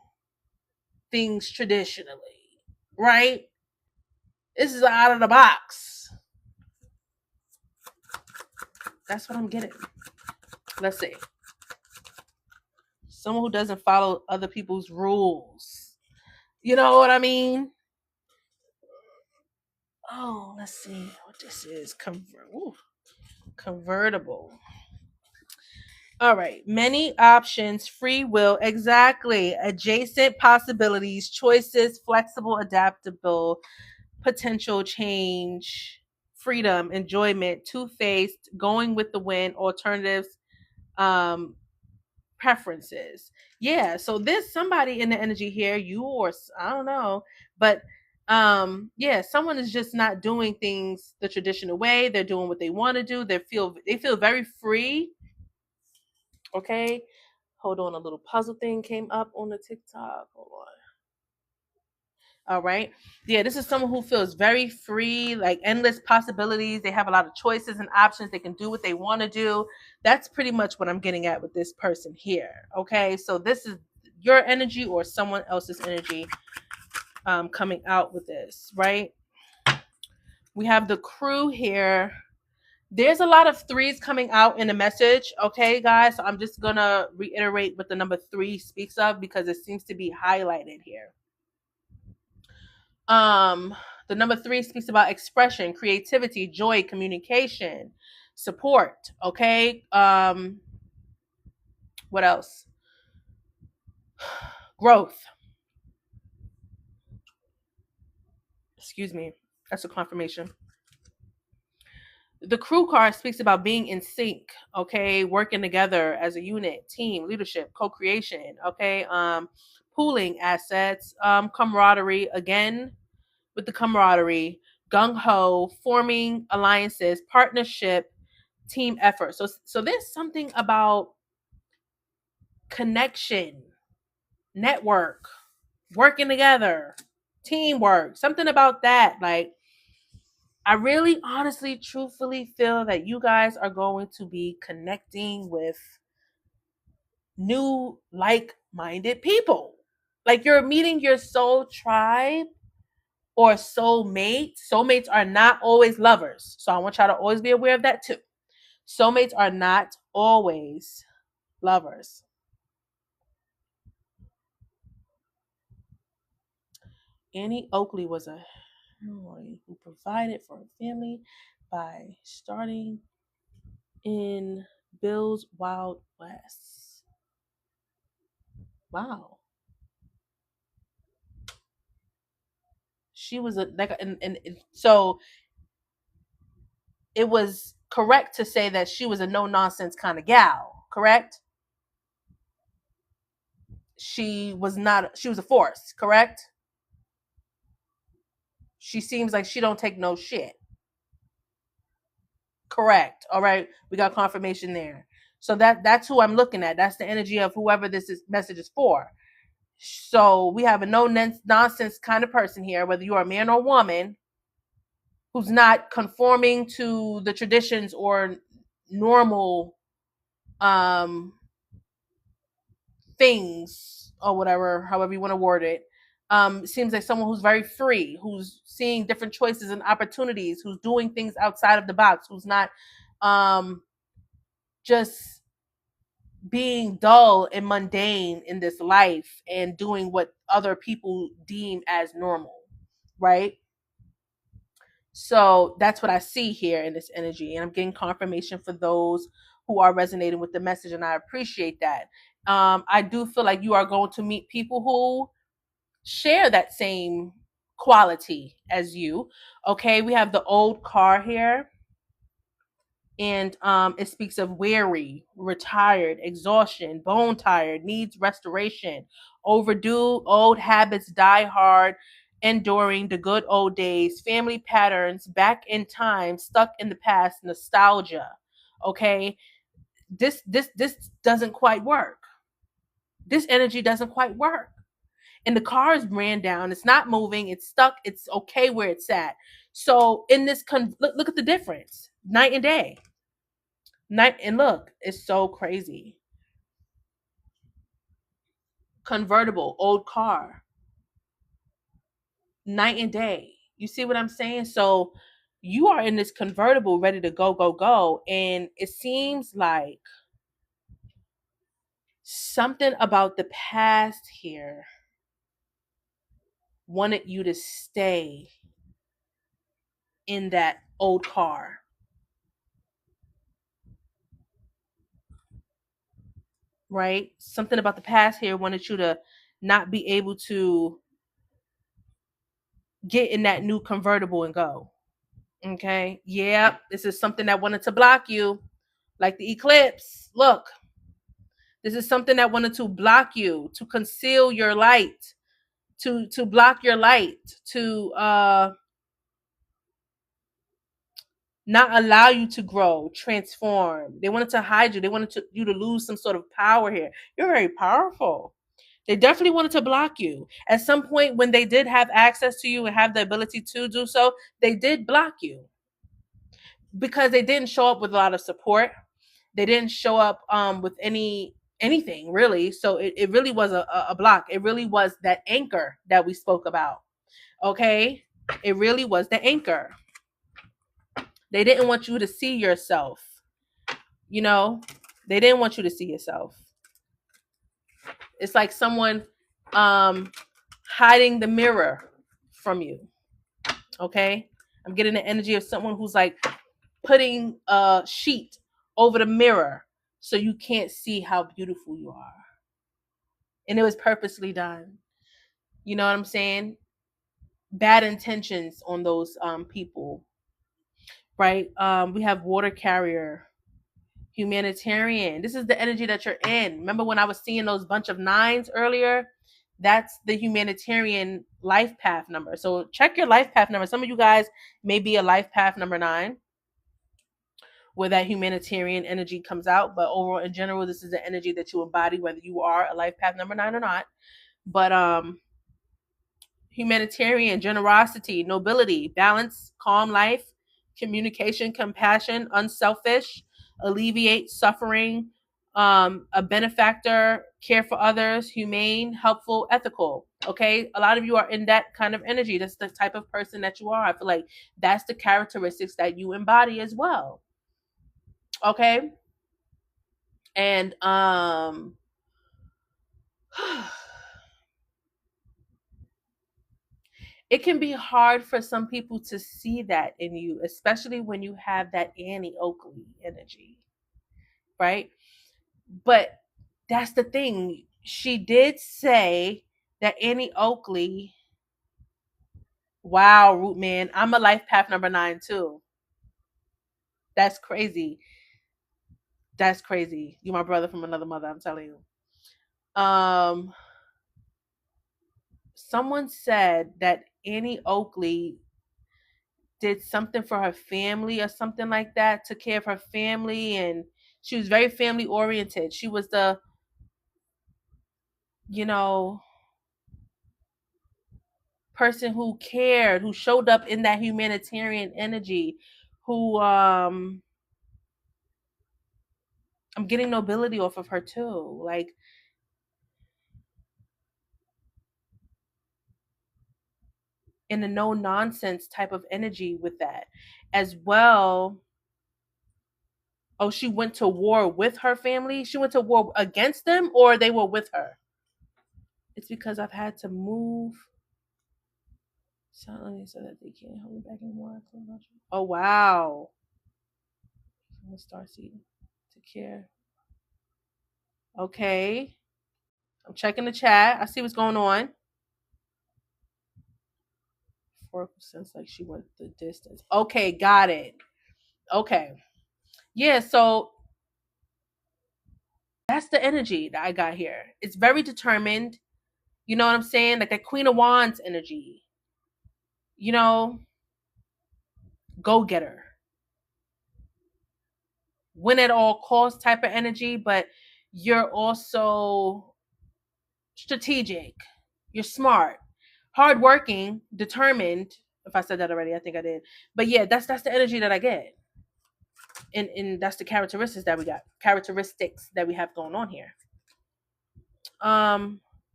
things traditionally, right? This is out of the box. That's what I'm getting. Let's see. Someone who doesn't follow other people's rules. You know what I mean? Oh, let's see what this is. Convertible. All right. Many options, free will, exactly. Adjacent possibilities, choices, flexible, adaptable, potential change, freedom, enjoyment, two-faced, going with the wind, alternatives, um, preferences. Yeah, so there's somebody in the energy here, you or I don't know, but yeah, someone is just not doing things the traditional way. They're doing what they want to do. They feel very free. Okay. Hold on, a little puzzle thing came up on the TikTok. Hold on. All right. Yeah, this is someone who feels very free, like endless possibilities. They have a lot of choices and options. They can do what they want to do. That's pretty much what I'm getting at with this person here. Okay. So this is your energy or someone else's energy coming out with this, right? We have the crew here. There's a lot of threes coming out in the message. Okay, guys. So I'm just going to reiterate what the number 3 speaks of because it seems to be highlighted here. The number 3 speaks about expression, creativity, joy, communication, support. Okay. What else? Growth. Excuse me. That's a confirmation. The crew card speaks about being in sync, okay, working together as a unit, team, leadership, co-creation, okay, pooling assets, camaraderie, again with the camaraderie, gung-ho, forming alliances, partnership, team effort. So there's something about connection, network, working together, teamwork, something about that. Like I really honestly truthfully feel that you guys are going to be connecting with new like-minded people. Like you're meeting your soul tribe or soulmate. Soulmates are not always lovers. So I want y'all to always be aware of that too. Soulmates are not always lovers. Annie Oakley was a heroine who provided for her family by starting in Bill's Wild West. Wow. She was and so it was correct to say that she was a no nonsense kind of gal, correct? she was a force, correct? She seems like she don't take no shit. Correct. All right. We got confirmation there. So that's who I'm looking at. That's the energy of whoever message is for. So we have a no nonsense kind of person here, whether you are a man or woman, who's not conforming to the traditions or normal um things or whatever, however you want to word it. Seems like someone who's very free, who's seeing different choices and opportunities, who's doing things outside of the box, who's not just being dull and mundane in this life and doing what other people deem as normal, right? So that's what I see here in this energy, and I'm getting confirmation for those who are resonating with the message, and I appreciate that. I do feel like you are going to meet people who share that same quality as you. Okay, we have the old car here, and it speaks of weary, retired, exhaustion, bone tired, needs restoration, overdue, old habits die hard, enduring the good old days, family patterns, back in time, stuck in the past, nostalgia. Okay, this doesn't quite work. This energy doesn't quite work. And the car is ran down. It's not moving. It's stuck. It's okay where it's at. So in this, look at the difference, night and day. Night and look, it's so crazy. Convertible, old car, night and day. You see what I'm saying? So you are in this convertible ready to go, go, go. And it seems like something about the past here wanted you to stay in that old car. Right? Something about the past here wanted you to not be able to get in that new convertible and go. Okay. Yeah. This is something that wanted to block you, like the eclipse. Look, this is something that wanted to block you, to conceal your light, to block your light, to not allow you to grow, transform. They wanted to hide you. They wanted you to lose some sort of power here. You're very powerful. They definitely wanted to block you. At some point, when they did have access to you and have the ability to do so, they did block you because they didn't show up with a lot of support. They didn't show up with anything really. So it really was a block. It really was that anchor that we spoke about. Okay, it really was the anchor. They didn't want you to see yourself. You know, they didn't want you to see yourself. It's like someone hiding the mirror from you. Okay, I'm getting the energy of someone who's like putting a sheet over the mirror so you can't see how beautiful you are. And it was purposely done. You know what I'm saying? Bad intentions on those people, right? We have water carrier, humanitarian. This is the energy that you're in. Remember when I was seeing those bunch of nines earlier? That's the humanitarian life path number. So check your life path number. Some of you guys may be a life path number 9, where that humanitarian energy comes out. But overall, in general, this is the energy that you embody, whether you are a life path number 9 or not. But humanitarian, generosity, nobility, balance, calm life, communication, compassion, unselfish, alleviate suffering, a benefactor, care for others, humane, helpful, ethical. Okay, a lot of you are in that kind of energy. That's the type of person that you are. I feel like that's the characteristics that you embody as well. Okay, and it can be hard for some people to see that in you, especially when you have that Annie Oakley energy, right? But that's the thing. She did say that Annie Oakley, wow, Root Man, I'm a life path number 9 too. That's crazy. That's crazy. You my brother from another mother, I'm telling you. someone said that Annie Oakley did something for her family or something like that, took care of her family, and she was very family oriented. She was the, you know, person who cared, who showed up in that humanitarian energy, who I'm getting nobility off of her too. Like, in a no nonsense type of energy with that as well. Oh, she went to war with her family? She went to war against them, or they were with her? It's because I've had to move silently so that they can't hold me back anymore. Oh, wow. Starseed to care. Okay. I'm checking the chat. I see what's going on. 4% like she went the distance. Okay, got it. Okay. Yeah, so that's the energy that I got here. It's very determined. You know what I'm saying? Like that Queen of Wands energy. You know, go getter. Win at all costs type of energy, but you're also strategic. You're smart, hardworking, determined. If I said that already, I think I did. But yeah, that's the energy that I get. And that's the characteristics that we have going on here.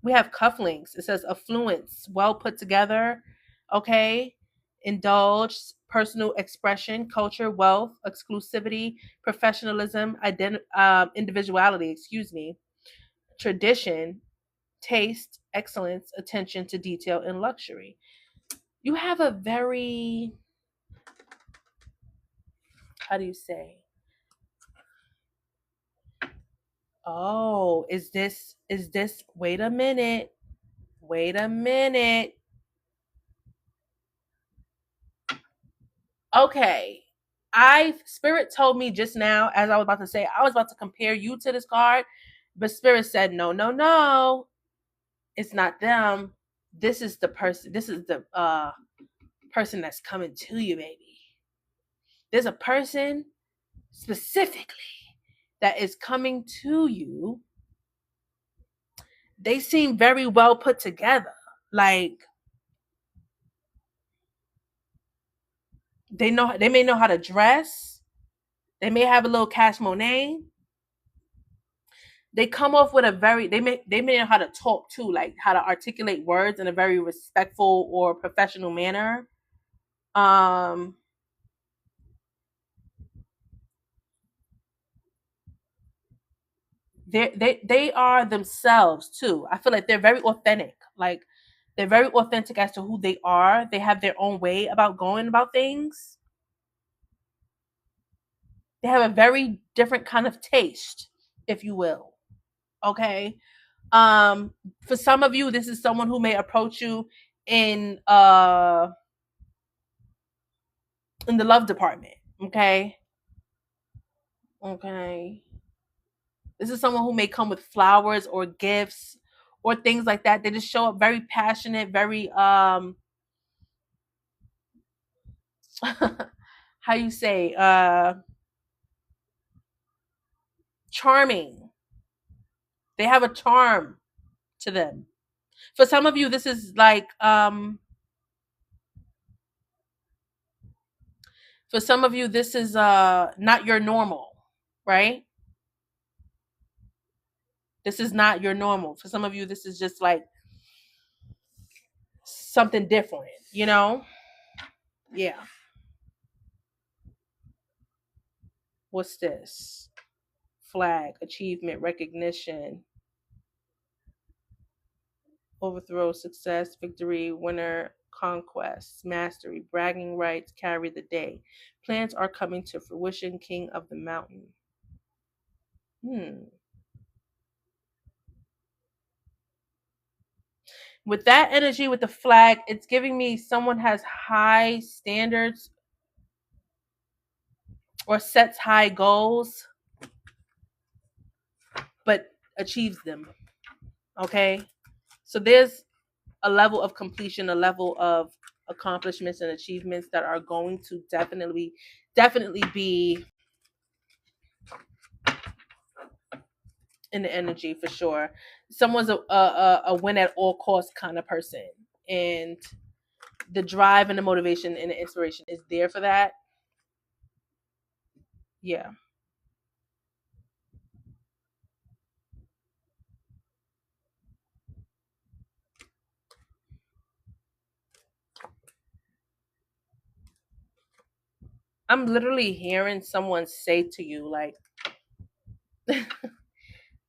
We have cufflinks. It says affluence, well put together. Okay. Indulge, personal expression, culture, wealth, exclusivity, professionalism, individuality, excuse me, tradition, taste, excellence, attention to detail, and luxury. You have a very, how do you say? Oh, is this, wait a minute. Wait a minute. Okay. Spirit told me just now, as I was about to say, I was about to compare you to this card, but Spirit said, no, no, no. It's not them. This is the person. This is the person that's coming to you, baby. There's a person specifically that is coming to you. They seem very well put together. Like, they may know how to dress. They may have a little cash money. They come off with a very, they may know how to talk too, like how to articulate words in a very respectful or professional manner. They are themselves too. I feel like they're very authentic. Like, they're very authentic as to who they are. They have their own way about going about things. They have a very different kind of taste, if you will. Okay. For some of you, this is someone who may approach you in the love department. Okay. Okay. This is someone who may come with flowers or gifts or things like that. They just show up very passionate, very how you say, charming. They have a charm to them. For some of you, this is like for some of you, this is not your normal, right? This is not your normal. For some of you, this is just like something different, you know? Yeah. What's this? Flag, achievement, recognition, overthrow, success, victory, winner, conquest, mastery, bragging rights, carry the day. Plans are coming to fruition, king of the mountain. With that energy, with the flag, it's giving me someone has high standards or sets high goals, but achieves them. Okay. So there's a level of completion, a level of accomplishments and achievements that are going to definitely be in the energy for sure. Someone's a win at all costs kind of person, and the drive and the motivation and the inspiration is there for that. Yeah. I'm literally hearing someone say to you, like,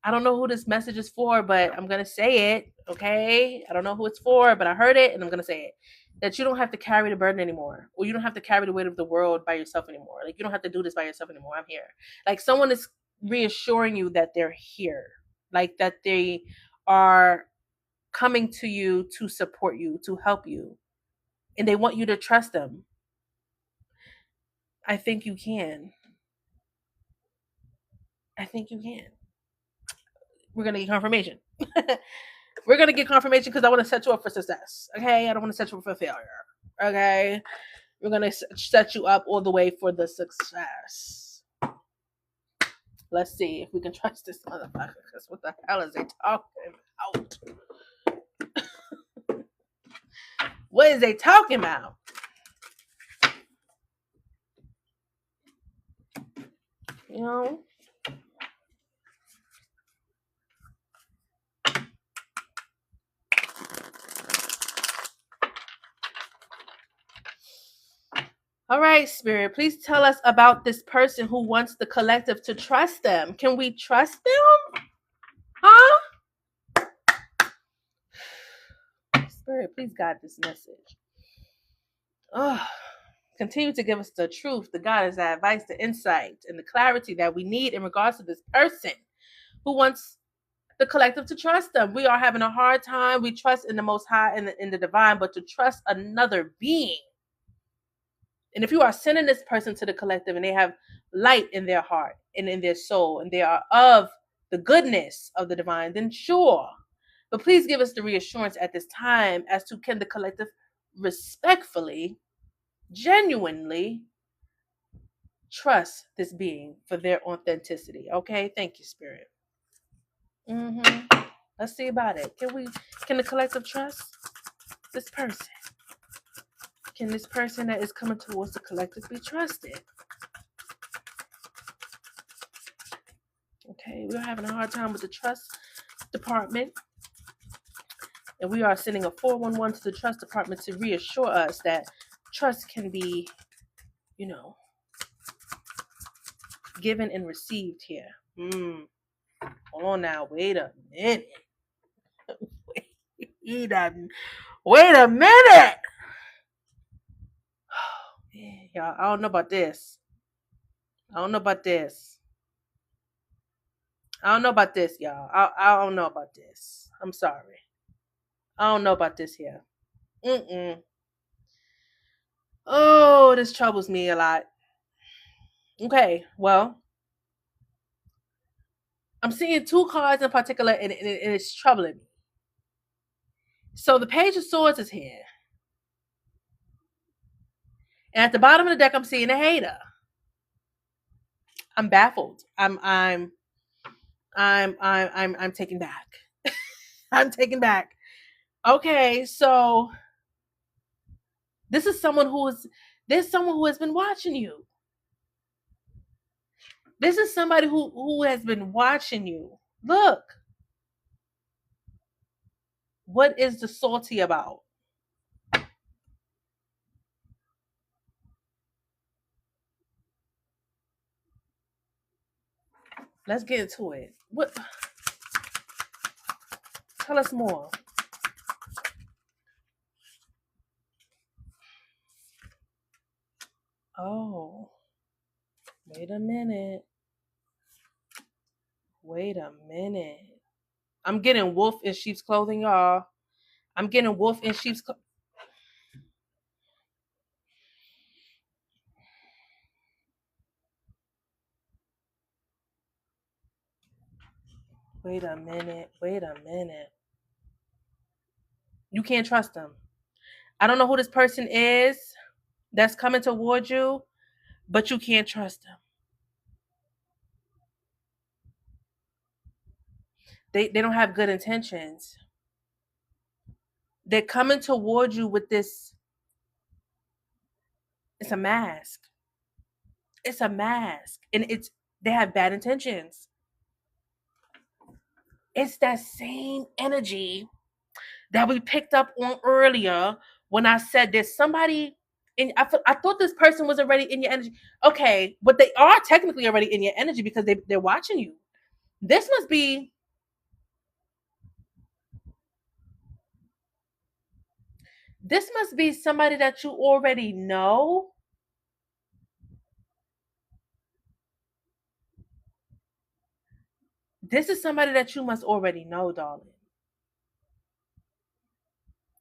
I don't know who this message is for, but I'm going to say it. Okay. I don't know who it's for, but I heard it and I'm going to say it. That you don't have to carry the burden anymore, or you don't have to carry the weight of the world by yourself anymore. Like, you don't have to do this by yourself anymore. I'm here. Like, someone is reassuring you that they're here, like that they are coming to you to support you, to help you, and they want you to trust them. I think you can. I think you can. We're going to get confirmation. We're going to get confirmation because I want to set you up for success. Okay. I don't want to set you up for failure. Okay. We're going to set you up all the way for the success. Let's see if we can trust this motherfucker. Because what the hell is they talking about? What is they talking about? You know? All right, Spirit, please tell us about this person who wants the collective to trust them. Can we trust them? Huh? Spirit, please guide this message. Oh, continue to give us the truth, the guidance, the advice, the insight, and the clarity that we need in regards to this person who wants the collective to trust them. We are having a hard time. We trust in the Most High and in the divine, but to trust another being. And if you are sending this person to the collective and they have light in their heart and in their soul and they are of the goodness of the divine, then sure. But please give us the reassurance at this time as to can the collective respectfully, genuinely trust this being for their authenticity. Okay? Thank you, Spirit. Let's see about it. Can the collective trust this person? Can this person that is coming towards the collective be trusted? Okay, we're having a hard time with the trust department. And we are sending a 411 to the trust department to reassure us that trust can be, given and received here. Hold on now. Wait a minute. Wait a minute. Y'all, I don't know about this. I don't know about this, y'all. I don't know about this. I'm sorry. I don't know about this here. Oh, this troubles me a lot. Okay, well, I'm seeing two cards in particular, and it's troubling me. So the Page of Swords is here. And at the bottom of the deck, I'm seeing a hater. I'm baffled. I'm taken back. I'm taken back. Okay, so there's someone who has been watching you. This is somebody who has been watching you. Look. What is the salty about? Let's get into it. What? Tell us more. Oh. Wait a minute. I'm getting wolf in sheep's clothing, y'all. I'm getting wolf in sheep's clothing. Wait a minute. You can't trust them. I don't know who this person is that's coming towards you, but you can't trust them. They don't have good intentions. They're coming towards you with this. It's a mask. It's a mask. And they have bad intentions. It's that same energy that we picked up on earlier when I said there's somebody in. I thought this person was already in your energy. Okay, but they are technically already in your energy because they're watching you. This must be somebody that you already know. This is somebody that you must already know, darling.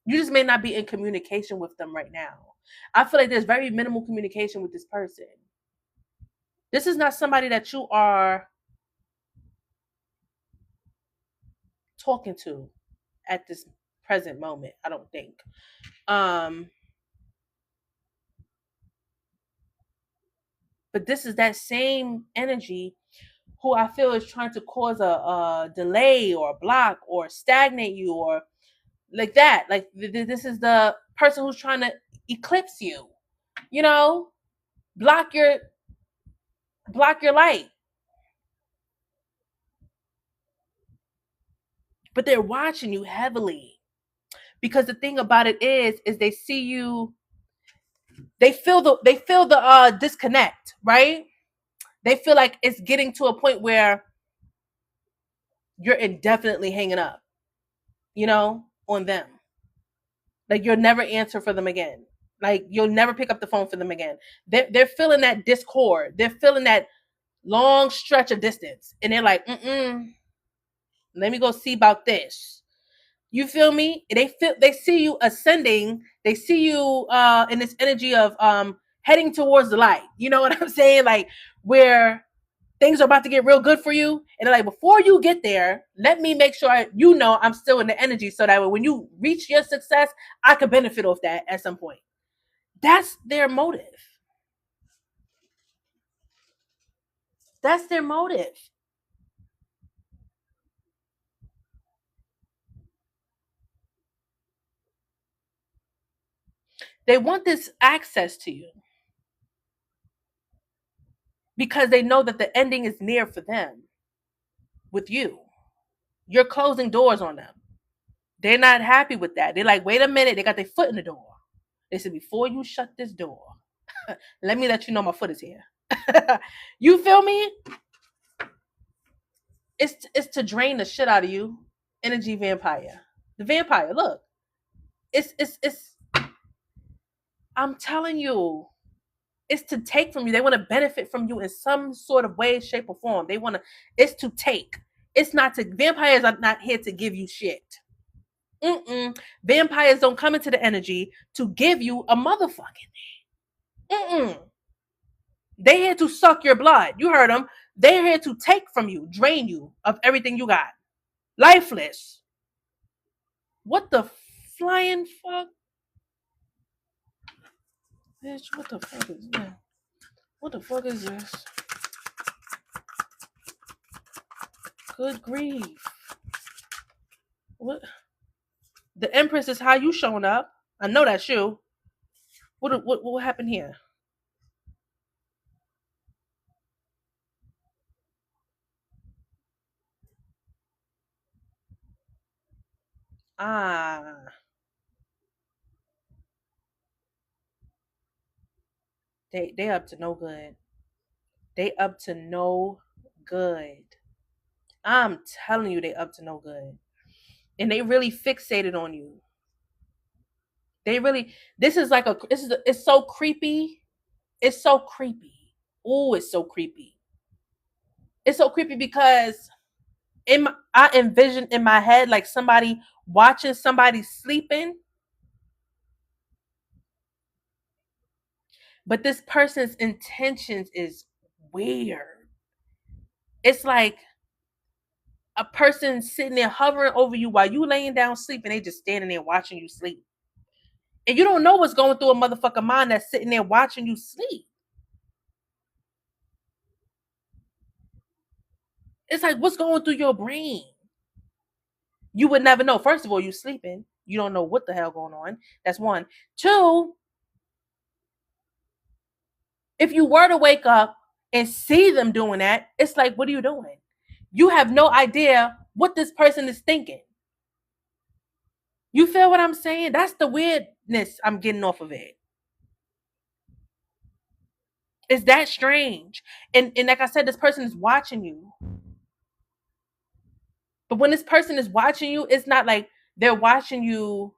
You just may not be in communication with them right now. I feel like there's very minimal communication with this person. This is not somebody that you are talking to at this present moment, I don't think. But this is that same energy who I feel is trying to cause a delay or a block or stagnate you or like that. Like this is the person who's trying to eclipse you. You know, block your light. But they're watching you heavily because the thing about it is they see you. They feel the disconnect, right? They feel like it's getting to a point where you're indefinitely hanging up, on them. Like you'll never answer for them again. Like you'll never pick up the phone for them again. They're feeling that discord. They're feeling that long stretch of distance, and they're like, let me go see about this. You feel me? They see you ascending. They see you in this energy of heading towards the light. You know what I'm saying? Like where things are about to get real good for you. And they're like, before you get there, let me make sure I'm still in the energy so that when you reach your success, I can benefit off that at some point. That's their motive. That's their motive. They want this access to you because they know that the ending is near for them with you. You're closing doors on them. They're not happy with that. They're like, wait a minute, they got their foot in the door. They said, before you shut this door, let me let you know my foot is here. You feel me? It's to drain the shit out of you. Energy vampire. The vampire, look. It's I'm telling you, it's to take from you. They want to benefit from you in some sort of way, shape, or form. It's to take. It's not to, vampires are not here to give you shit. Vampires don't come into the energy to give you a motherfucking thing. They here to suck your blood. You heard them. They're here to take from you, drain you of everything you got. Lifeless. What the flying fuck? Bitch, what the fuck is that? What the fuck is this? Good grief. What? The Empress is how you showing up. I know that's you. What happened here? Ah. They up to no good. They up to no good. I'm telling you, they up to no good. And they really fixated on you. They really, it's so creepy. It's so creepy. Ooh, it's so creepy. It's so creepy because I envision in my head like somebody watching somebody sleeping, but this person's intentions is weird. It's like a person sitting there hovering over you while you laying down sleeping. They just standing there watching you sleep. And you don't know what's going through a motherfucker mind that's sitting there watching you sleep. It's like, what's going through your brain? You would never know. First of all, you sleeping. You don't know what the hell going on. That's one. Two, if you were to wake up and see them doing that, it's like, what are you doing? You have no idea what this person is thinking. You feel what I'm saying? That's the weirdness I'm getting off of it. It's that strange. And like I said, this person is watching you. But when this person is watching you, it's not like they're watching you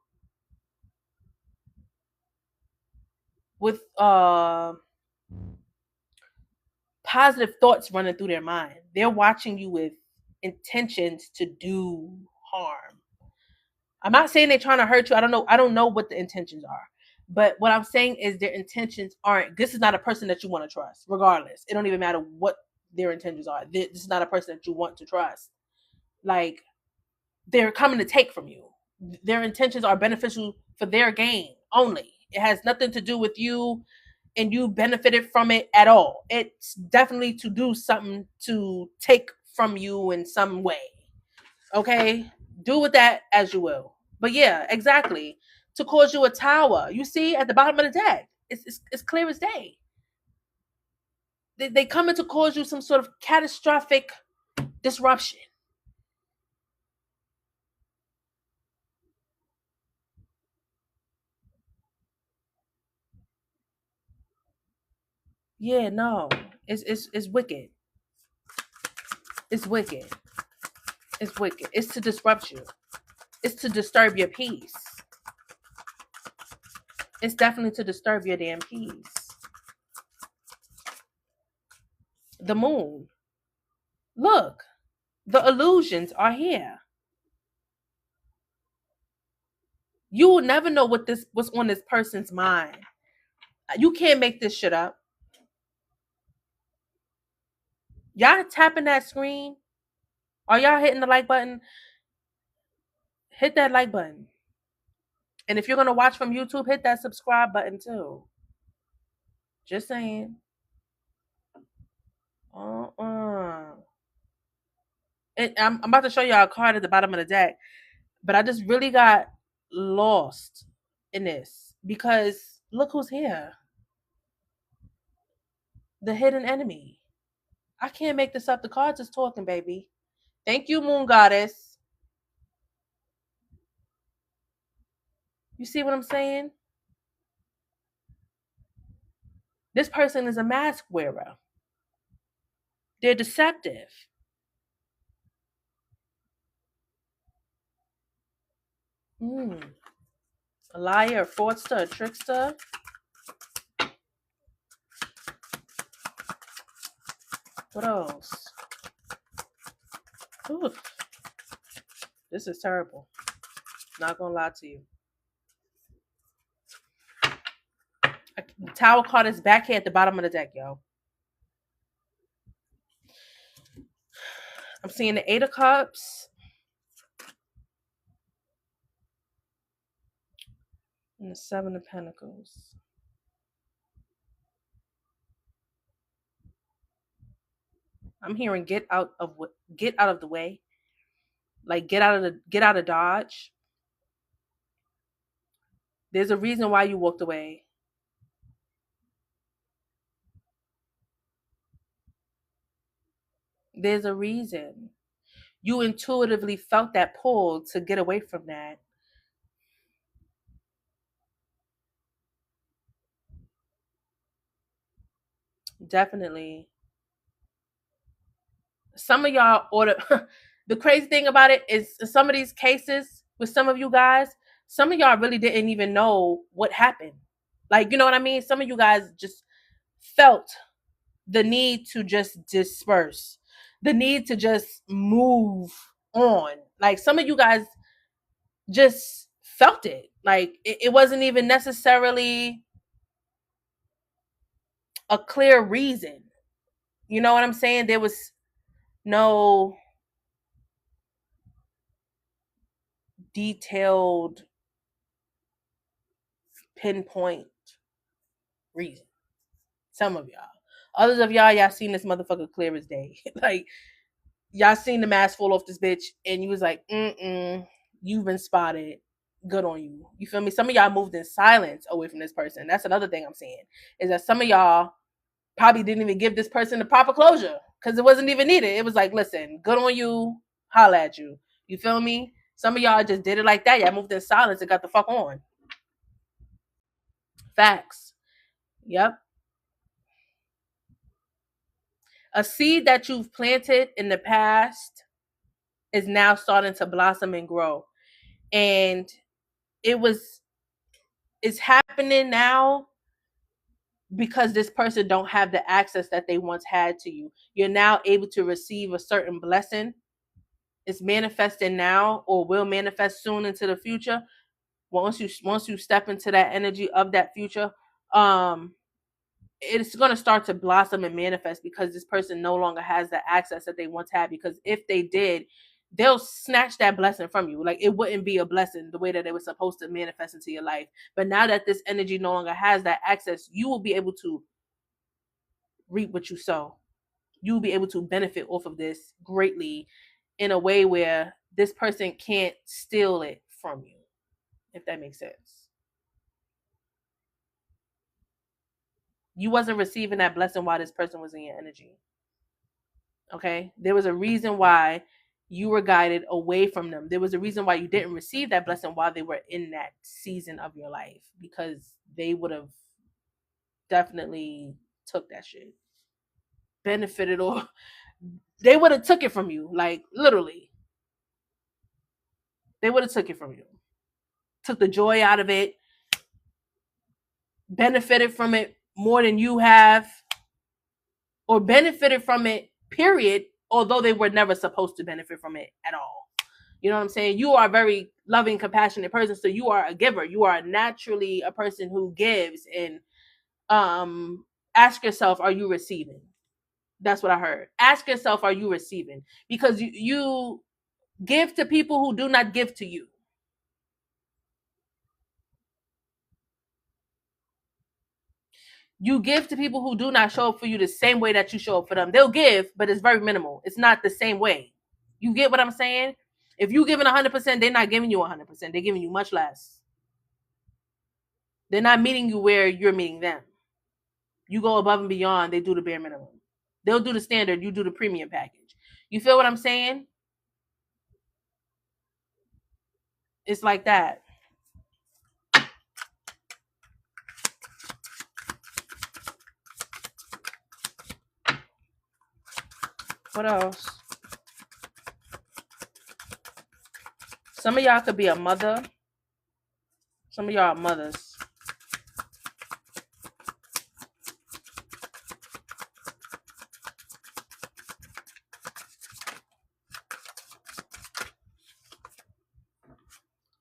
with positive thoughts running through their mind. They're watching you with intentions to do harm. I'm not saying they're trying to hurt you. I don't know what the intentions are. But what I'm saying is their intentions aren't, this is not a person that you want to trust, regardless. It don't even matter what their intentions are. This is not a person that you want to trust. Like, they're coming to take from you. Their intentions are beneficial for their gain only. It has nothing to do with you and you benefited from it at all. It's definitely to do something to take from you in some way. Okay? Do with that as you will. But yeah, exactly. To cause you a tower. You see at the bottom of the deck. It's clear as day. They come in to cause you some sort of catastrophic disruption. Yeah, no. It's wicked. It's wicked. It's wicked. It's to disrupt you. It's to disturb your peace. It's definitely to disturb your damn peace. The moon. Look, the illusions are here. You will never know what's on this person's mind. You can't make this shit up. Y'all tapping that screen? Are y'all hitting the like button? Hit that like button. And if you're gonna watch from YouTube, hit that subscribe button too. Just saying. And I'm about to show y'all a card at the bottom of the deck, but I just really got lost in this because look who's here. The hidden enemy. I can't make this up. The cards is talking, baby. Thank you, Moon Goddess. You see what I'm saying? This person is a mask wearer. They're deceptive. A liar, a fraudster, a trickster. What else? Oof. This is terrible. Not gonna lie to you. The Tower card is back here at the bottom of the deck, yo. I'm seeing the Eight of Cups. And the Seven of Pentacles. I'm hearing get out of the way. Like get out of Dodge. There's a reason why you walked away. There's a reason. You intuitively felt that pull to get away from that. Definitely. Some of y'all order. The crazy thing about it is some of these cases with some of you guys, some of y'all really didn't even know what happened. Like, you know what I mean? Some of you guys just felt the need to just disperse, the need to just move on. Like some of you guys just felt it. Like it wasn't even necessarily a clear reason. You know what I'm saying? There was no detailed, pinpoint reason. Some of y'all. Others of y'all seen this motherfucker clear as day. Like, y'all seen the mask fall off this bitch, and you was like, you've been spotted. Good on you. You feel me? Some of y'all moved in silence away from this person. That's another thing I'm saying, is that some of y'all probably didn't even give this person the proper closure because it wasn't even needed. It was like, listen, good on you, holla at you. You feel me? Some of y'all just did it like that. Y'all moved in silence and got the fuck on. Facts. Yep. A seed that you've planted in the past is now starting to blossom and grow. And it's happening now because this person don't have the access that they once had to you. You're now able to receive a certain blessing. It's manifesting now or will manifest soon into the future. Once you step into that energy of that future, it's going to start to blossom and manifest because this person no longer has the access that they once had. Because if they did, they'll snatch that blessing from you. Like, it wouldn't be a blessing the way that it was supposed to manifest into your life. But now that this energy no longer has that access, you will be able to reap what you sow. You will be able to benefit off of this greatly in a way where this person can't steal it from you, if that makes sense. You wasn't receiving that blessing while this person was in your energy. Okay? There was a reason why you were guided away from them. There was a reason why you didn't receive that blessing while they were in that season of your life, because they would have definitely took that shit, benefited, or they would have took it from you. Like, literally, they would have took it from you, took the joy out of it, benefited from it more than you have, or benefited from it, period, although they were never supposed to benefit from it at all. You know what I'm saying? You are a very loving, compassionate person, so you are a giver. You are naturally a person who gives. And ask yourself, are you receiving? That's what I heard. Ask yourself, are you receiving? Because you give to people who do not give to you. You give to people who do not show up for you the same way that you show up for them. They'll give, but it's very minimal. It's not the same way. You get what I'm saying? If you giving 100%, they're not giving you 100%. They're giving you much less. They're not meeting you where you're meeting them. You go above and beyond, they do the bare minimum. They'll do the standard, you do the premium package. You feel what I'm saying? It's like that. What else? Some of y'all could be a mother. Some of y'all are mothers.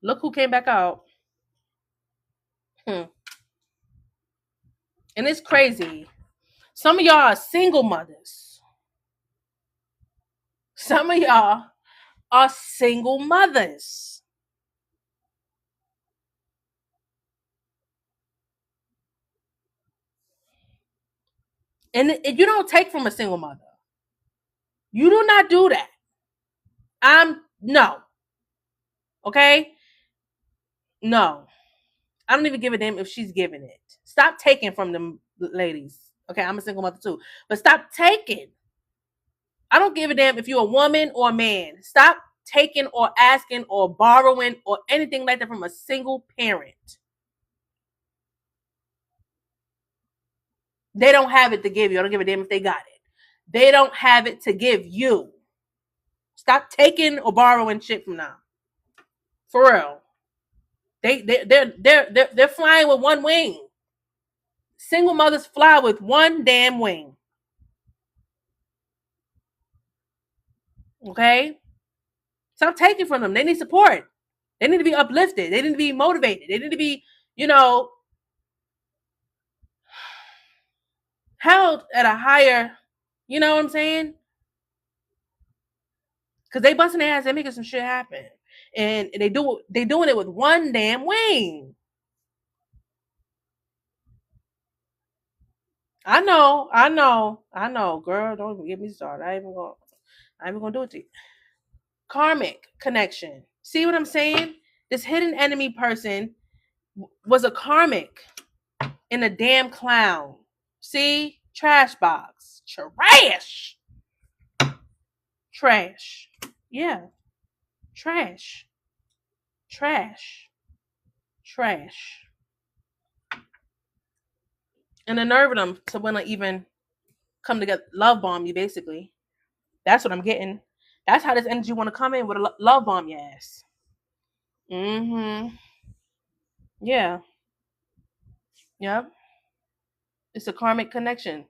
Look who came back out. And it's crazy. Some of y'all are single mothers. Some of y'all are single mothers. And you don't take from a single mother. You do not do that. No. Okay? No. I don't even give a damn if she's giving it. Stop taking from them ladies. Okay, I'm a single mother too. But stop taking. I don't give a damn if you're a woman or a man. Stop taking or asking or borrowing or anything like that from a single parent. They don't have it to give you. I don't give a damn if they got it. They don't have it to give you. Stop taking or borrowing shit from them. For real. They're flying with one wing. Single mothers fly with one damn wing. Okay? Stop taking from them. They need support. They need to be uplifted. They need to be motivated. They need to be, held at a higher, you know what I'm saying? Because they busting their ass, they making some shit happen. and they doing it with one damn wing. I know, girl. Don't even get me started. I ain't even gonna do it to you. Karmic connection. See what I'm saying? This hidden enemy person was a karmic and a damn clown. See? Trash box. Trash. Trash. Yeah. Trash. Trash. Trash. And the nerve of them to want to even come together, love bomb you, basically. That's what I'm getting. That's how this energy want to come in with a love bomb your ass. Mm-hmm. Yeah. Yep. It's a karmic connection.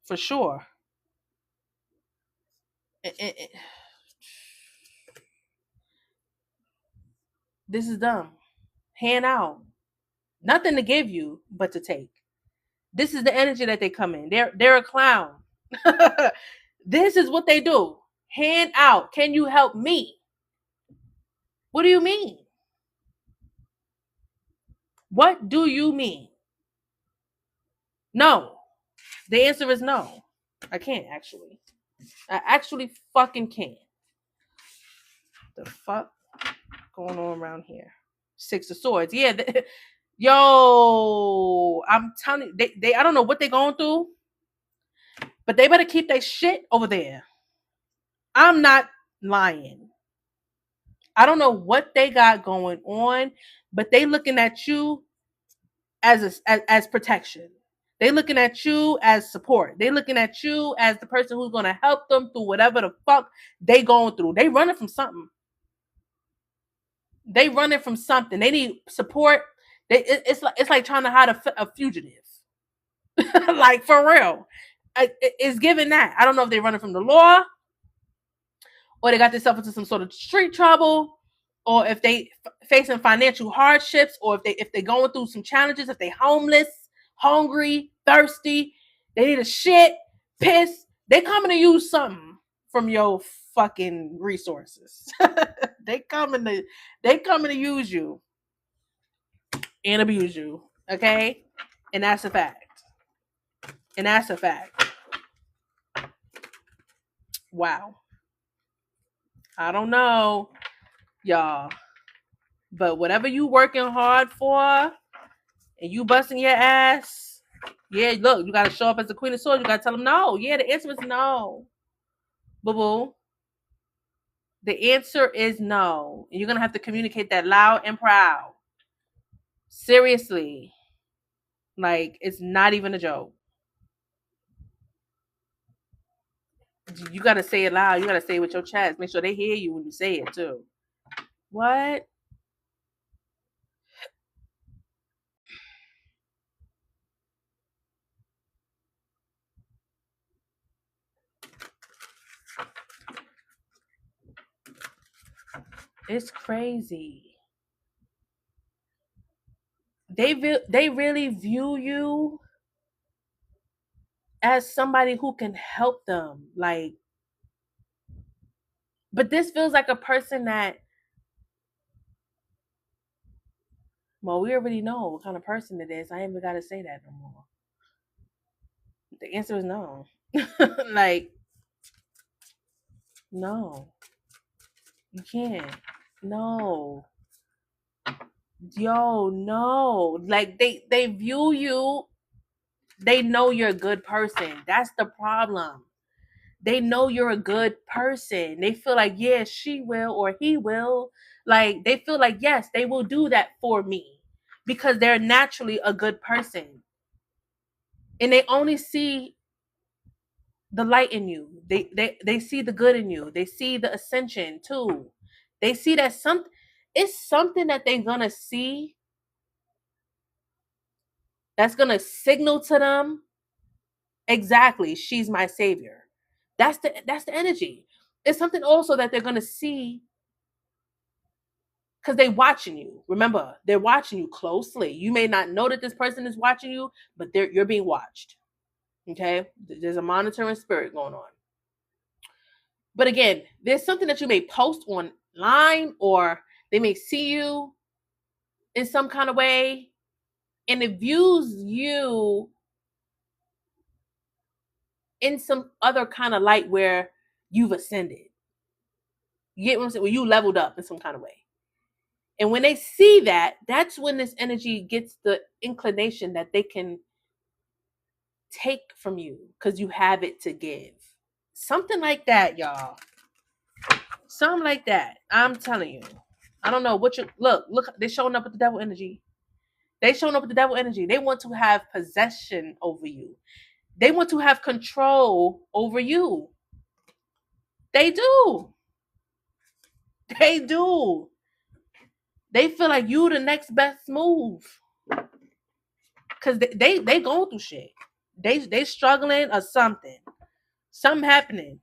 For sure. This is dumb. Hand out. Nothing to give you, but to take. This is the energy that they come in. They're a clown. This is what they do. Hand out. Can you help me? What do you mean? What do you mean? No. The answer is no. I can't actually. I actually fucking can't. The fuck going on around here? Six of Swords. Yeah. Yo, I'm telling you, they I don't know what they're going through, but they better keep their shit over there. I'm not lying. I don't know what they got going on, but they looking at you as protection. They looking at you as support. They looking at you as the person who's going to help them through whatever the fuck they going through. They running from something. They running from something. They need support. It's like trying to hide a fugitive. Like, for real. It's given that. I don't know if they're running from the law, or they got themselves into some sort of street trouble, or if they facing financial hardships, or if they going through some challenges, if they homeless, hungry, thirsty, they need a shit, piss. They coming to use something from your fucking resources. they coming to use you and abuse you. Okay? And that's a fact. Wow. I don't know, y'all. But whatever you working hard for and you busting your ass, yeah, look, you got to show up as the Queen of Swords. You got to tell them no. Yeah, the answer is no. Boo-boo. The answer is no. And you're going to have to communicate that loud and proud. Seriously. Like, it's not even a joke. You got to say it loud. You got to say it with your chest. Make sure they hear you when you say it, too. What? It's crazy. They really view you as somebody who can help them. Like, but this feels like a person that, well, we already know what kind of person it is. I ain't even got to say that no more. The answer is no. Like, no. You can't. No. Yo, no. Like, they view you. They know you're a good person. That's the problem. They know you're a good person. They feel like, yeah, she will or he will. Like, they feel like, yes, they will do that for me because they're naturally a good person. And they only see the light in you. They see the good in you. They see the ascension too. They see that it's something that they're gonna see that's gonna signal to them, exactly, she's my savior. That's the energy. It's something also that they're gonna see because they're watching you. Remember, they're watching you closely. You may not know that this person is watching you, but you're being watched. Okay? There's a monitoring spirit going on. But again, there's something that you may post on line, or they may see you in some kind of way, and it views you in some other kind of light where you've ascended. You get what I'm saying? Where you leveled up in some kind of way. And when they see that, that's when this energy gets the inclination that they can take from you because you have it to give. Something like that, y'all. Something like that. I'm telling you. I don't know what you look. They're showing up with the devil energy. They showing up with the devil energy. They want to have possession over you. They want to have control over you. They do. They do. They feel like you the next best move. Cause they going through shit. They struggling or something. Something happening.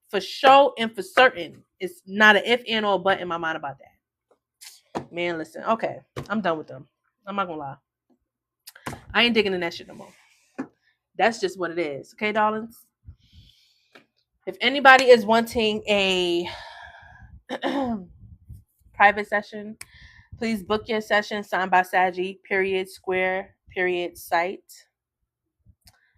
For sure and for certain. It's not an if and or a but in my mind about that. Man, listen. Okay. I'm done with them. I'm not gonna lie. I ain't digging in that shit no more. That's just what it is. Okay, darlings? If anybody is wanting a private session, please book your session, SignedBySagi, _site.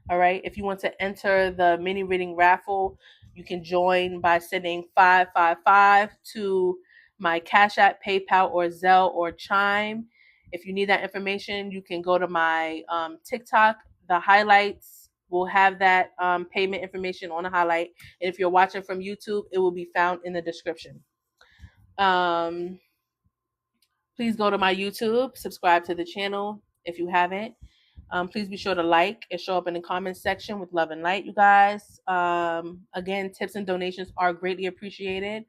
All right. If you want to enter the mini reading raffle, you can join by sending 555 to my CashApp, PayPal, or Zelle or Chime. If you need that information, you can go to my TikTok. The highlights will have that payment information on the highlight. And if you're watching from YouTube, it will be found in the description. Please go to my YouTube, subscribe to the channel if you haven't. Please be sure to like and show up in the comments section with love and light, you guys. Again, tips and donations are greatly appreciated.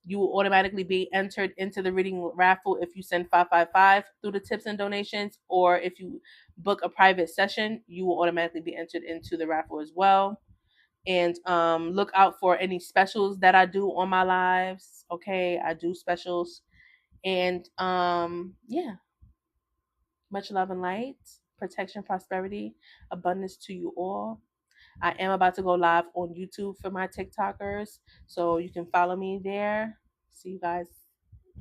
You will automatically be entered into the reading raffle if you send 555 through the tips and donations, or if you book a private session, you will automatically be entered into the raffle as well. And look out for any specials that I do on my lives. Okay, I do specials. And yeah, much love and light, protection, prosperity, abundance to you all. I am about to go live on YouTube for my TikTokers, so you can follow me there. See you guys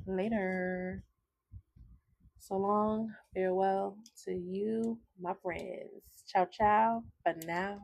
later. So long. Farewell to you, my friends. Ciao, ciao. For now.